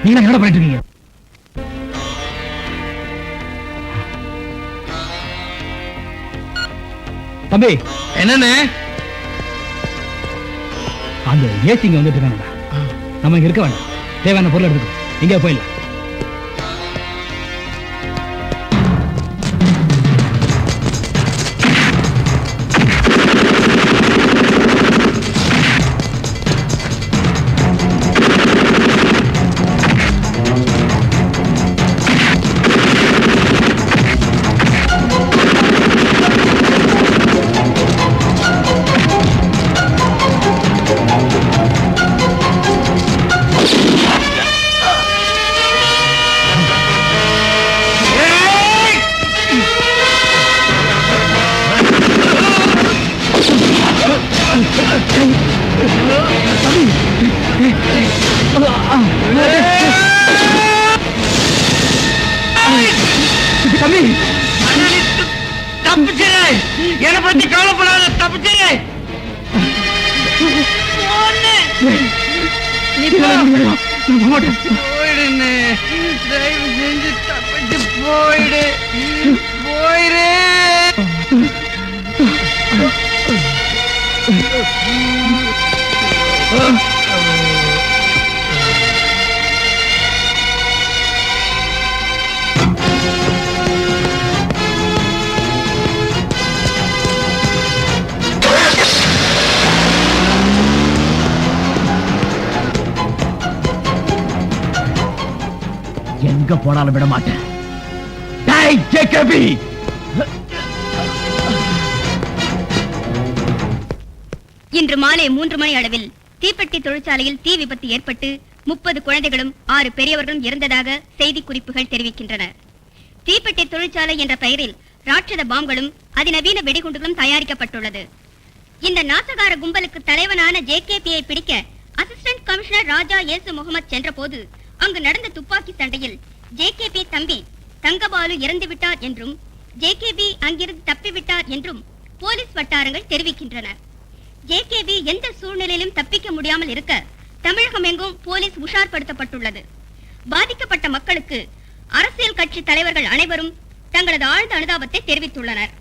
நீங்க என்ன பண்ணிட்டு இருக்கீங்க? தம்பி, என்னன்னு அந்த ஏசிங்க வந்துட்டு இருக்காங்கடா. நம்ம இங்க இருக்க வேண்டாம். தேவையான பொருள் எடுத்துக்கோ. எங்க போயிடலாம். தப்பிச்சிரு. என்னை பத்தி கவலைப்படாத. தப்பிச்சிரு. போயிடுன்னு தயவு செஞ்சு தப்பிச்சு போயிடு. போயிரு. எங்க போனாலும் விட மாட்டேன். டேய் ஜேகேபி, இன்று மாலை 3 மணி அளவில் தீப்பெட்டி தொழிற்சாலையில் தீ விபத்து ஏற்பட்டு 30 குழந்தைகளும் 6 பெரியவர்களும் இறந்ததாக செய்தி குறிப்புகள் தெரிவிக்கின்றன. தீப்பெட்டி தொழிற்சாலை என்ற பெயரில் ராட்சத பாம்களும் அதிநவீன வெடிகுண்டுகளும் தயாரிக்கப்பட்டுள்ளது. இந்த நாசகார கும்பலுக்கு தலைவனான ஜேகேபியை பிடிக்க அசிஸ்டன்ட் கமிஷனர் ராஜா ஏசு முகமது சென்றபோது அங்கு நடந்த துப்பாக்கி சண்டையில் ஜேகேபி தம்பி தங்கபாலு இறந்து விட்டார் என்றும் ஜேகேபி அங்கிருந்து தப்பிவிட்டார் என்றும் போலீஸ் வட்டாரங்கள் தெரிவிக்கின்றன. ஜேகேபி எந்த சூழ்நிலையிலும் தப்பிக்க முடியாமல் இருக்க தமிழகம் எங்கும் போலீஸ் உஷார்படுத்தப்பட்டுள்ளது. பாதிக்கப்பட்ட மக்களுக்கு அரசியல் கட்சி தலைவர்கள் அனைவரும் தங்களது ஆழ்ந்த அனுதாபத்தை தெரிவித்துள்ளனர்.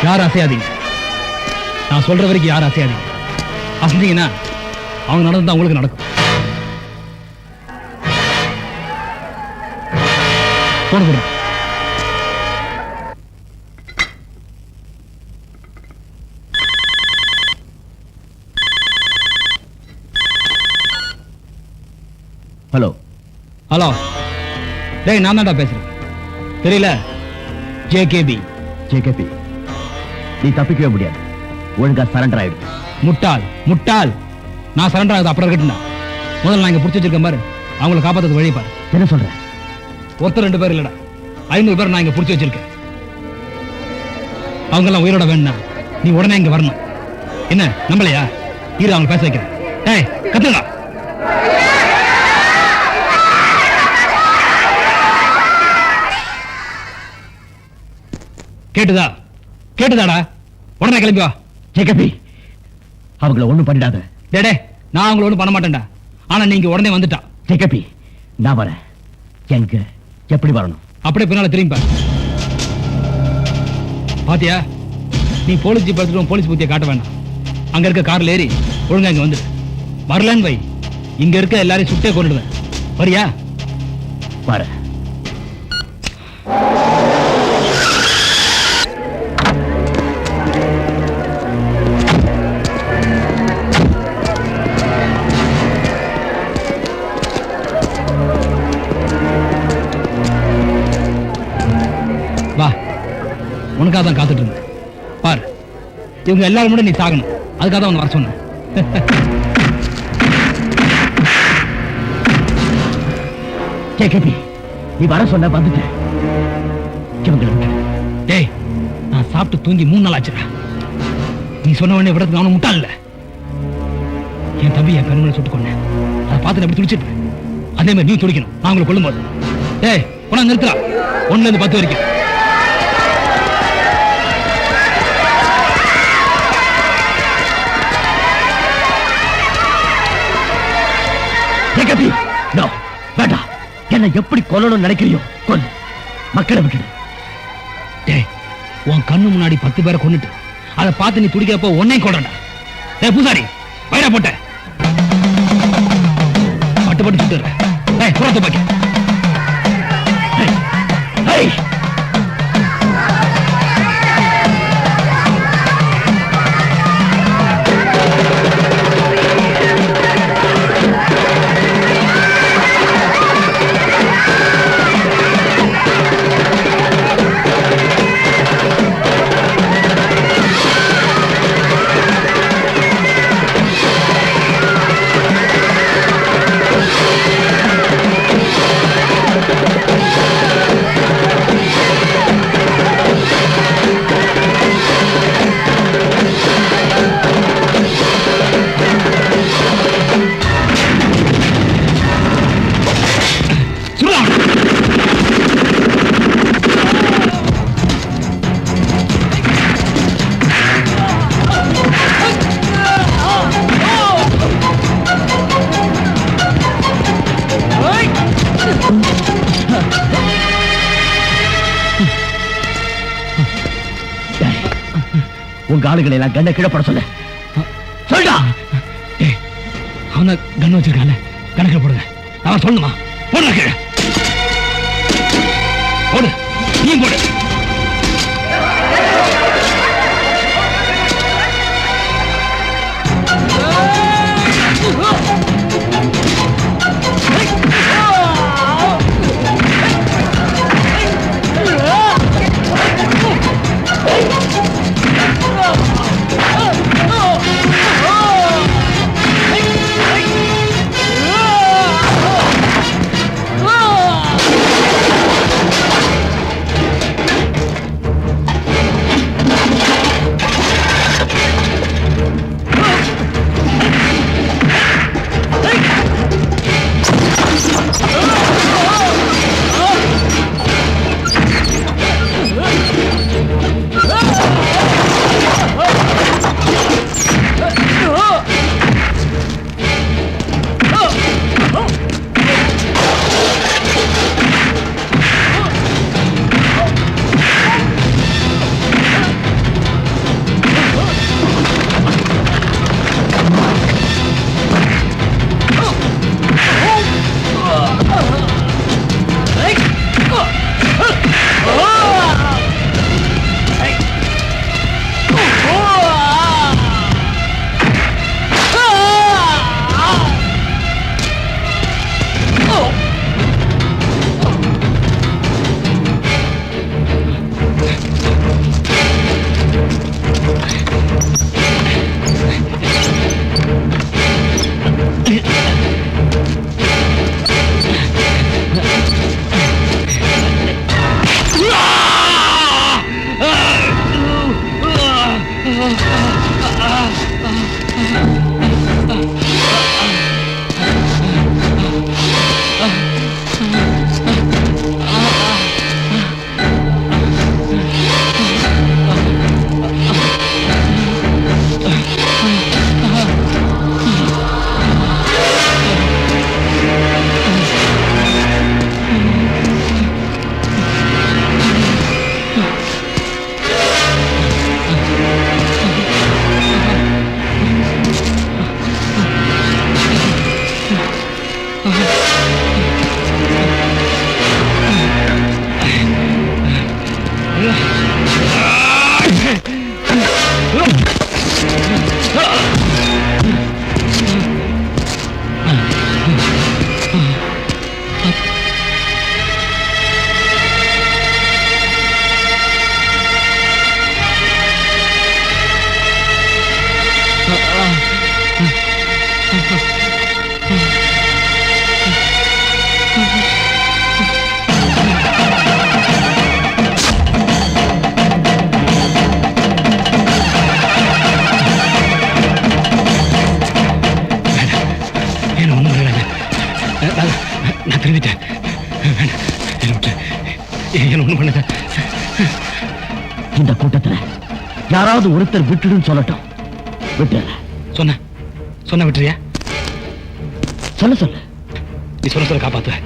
யாரும் அசையாதீங்க. நான் சொல்ற வரைக்கும் யாரும் அசையாதீங்க. அசைஞ்சீங்கன்னா அவங்க நடந்தா உங்களுக்கு நடக்கும். போன போடுங்க. ஹலோ ஹலோ, டேய் நான் தான்டா பேசுறேன். தெரியல? ஜேகேபி. ஜேகேபி, நீ தப்பிக்கவே முடியாது. ஒழுங்கா சரண்டர் ஆயிடு. முட்டாள் முட்டாள். நான் சரண்டர் ஆகுது அப்புறம் இருக்கட்டும்டா. முதல்ல நான் இங்க புடிச்சு வச்சிருக்கேன் பாரு, அவங்களை காப்பாத்துறது வழி பாரு. என்ன சொல்ற? ஒருத்தர் 2 பேர் இல்லடா, 500 பேர் நான் இங்க புடிச்சு வச்சிருக்கேன். அவங்க எல்லாம் உயிரோட வேணும்னா நீ உடனே இங்க வரணும். என்ன நம்பலையா? இரு அவங்க பேச வைக்கிறேன். டேய் கத்துடா. கேட்டுதா? கேட்டுதாடா? உடனே கிளம்பி வா. ஜேகேபி, அவங்கள ஒண்ணும் பண்ணிடாத. டேடே, நான் அவங்கள ஒண்ணும் பண்ண மாட்டேன்டா. ஆனா நீங்க உடனே வந்துட்டா. ஜேகேபி, நான் வரேன். எங்க எப்படி வரணும்? அப்படியே பின்னால திரும்பி பாரு. பாத்தியா? நீ போலீஸ் ஜீப் எடுத்துட்டு போலீஸ் பூத்தியை காட்ட வேண்டாம். அங்க இருக்க கார்ல ஏறி ஒழுங்கா இங்க வந்துடு. வரலன்னு வை, இங்க இருக்க எல்லாரையும் சுட்டே கொண்டுடுவேன். வரியா? வர. வா, உனக்காக தான் காத்துட்டு இருந்தேன். பாரு, இவங்க எல்லாரும் கூட நீ சாகணும். அதுக்காக தான் வர சொன்னேன். ஜேகேபி, நீ வர சொன்ன வந்துட்டேன். டேய், நான் சாப்பிட்டு தூங்கி 3 நாள் ஆச்சுடா. நீ சொன்ன உடனே விடத்துக்கு அவனும் முட்டாள் இல்ல. என் தம்பி என் கண்ணுல சுட்டு கொண்டேன். அதை பார்த்து எப்படி துடிச்சிட்டு அதே மாதிரி நீ துடிக்கணும். நான் உங்களை கொல்லும்போது. டேய் கொண்டா நிறுத்துறா. 1ல இருந்து 10 வரைக்கும். ஜேகேபி, நோ, வேண்டாம். என்ன எப்படி கொல்லணும்னு நினைக்கிறியோ கொல்லு. மக்களை விட்டுடு. டேய், உன் கண்ணு முன்னாடி 10 பேரை கொன்னுட்டு அதை பார்த்து நீ துடிக்கிறப்போ உன்னையும் கொல்றடா. டேய் பூசாரி, பயிரா போட்ட பட்டு பட்டு சுட்டுற. டேய் புறத்து பாக்க. உங்க ஆளுகளை எல்லாம் கண்ணை கீழே போட சொல்ல. சொல்டா. அவன கண்ணு வச்சிருக்கால, கணக்கில் போடுங்க. அவன் சொல்லணுமா? போடுற கீழே போடு. நீ போடு. ஒண்ணும் பண்ணல. இந்த கூட்டத்துல யாராவது ஒருத்தர் விட்டுடுன்னு சொல்லட்டும். விட்டு சொன்ன விட்டுறியா? சொல்லு. நீ சொல்ல காப்பாத்துவ.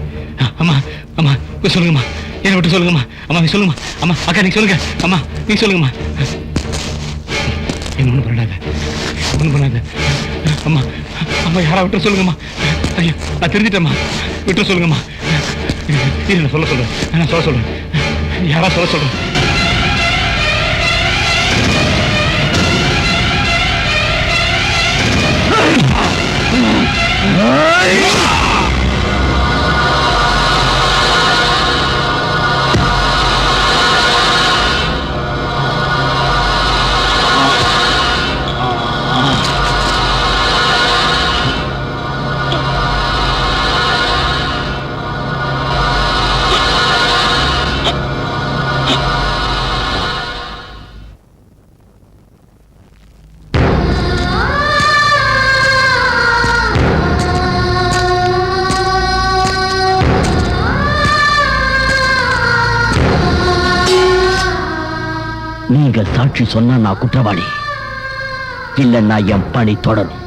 அம்மா அம்மா போய் சொல்லுங்கம்மா, என்னை விட்டு சொல்லுங்கம்மா. அம்மா நீ சொல்லுங்கம்மா. அம்மா அக்கா நீ சொல்லுங்க. அம்மா நீ சொல்லுங்கம்மா. என்ன ஒண்ணும் பண்ணாத. அம்மா அம்மா யாரா விட்டு சொல்லுங்கம்மா. ஐயா நான் தெரிஞ்சிட்டேம்மா, விட்டு சொல்லுங்கம்மா. நான் சொல்ல சொல்றேன். யாரா சொல்ல சொல்றேன். நீங்க சாட்சி சொன்னா நான் குற்றவாளி, இல்லைன்னா என் பணி தொடரும்.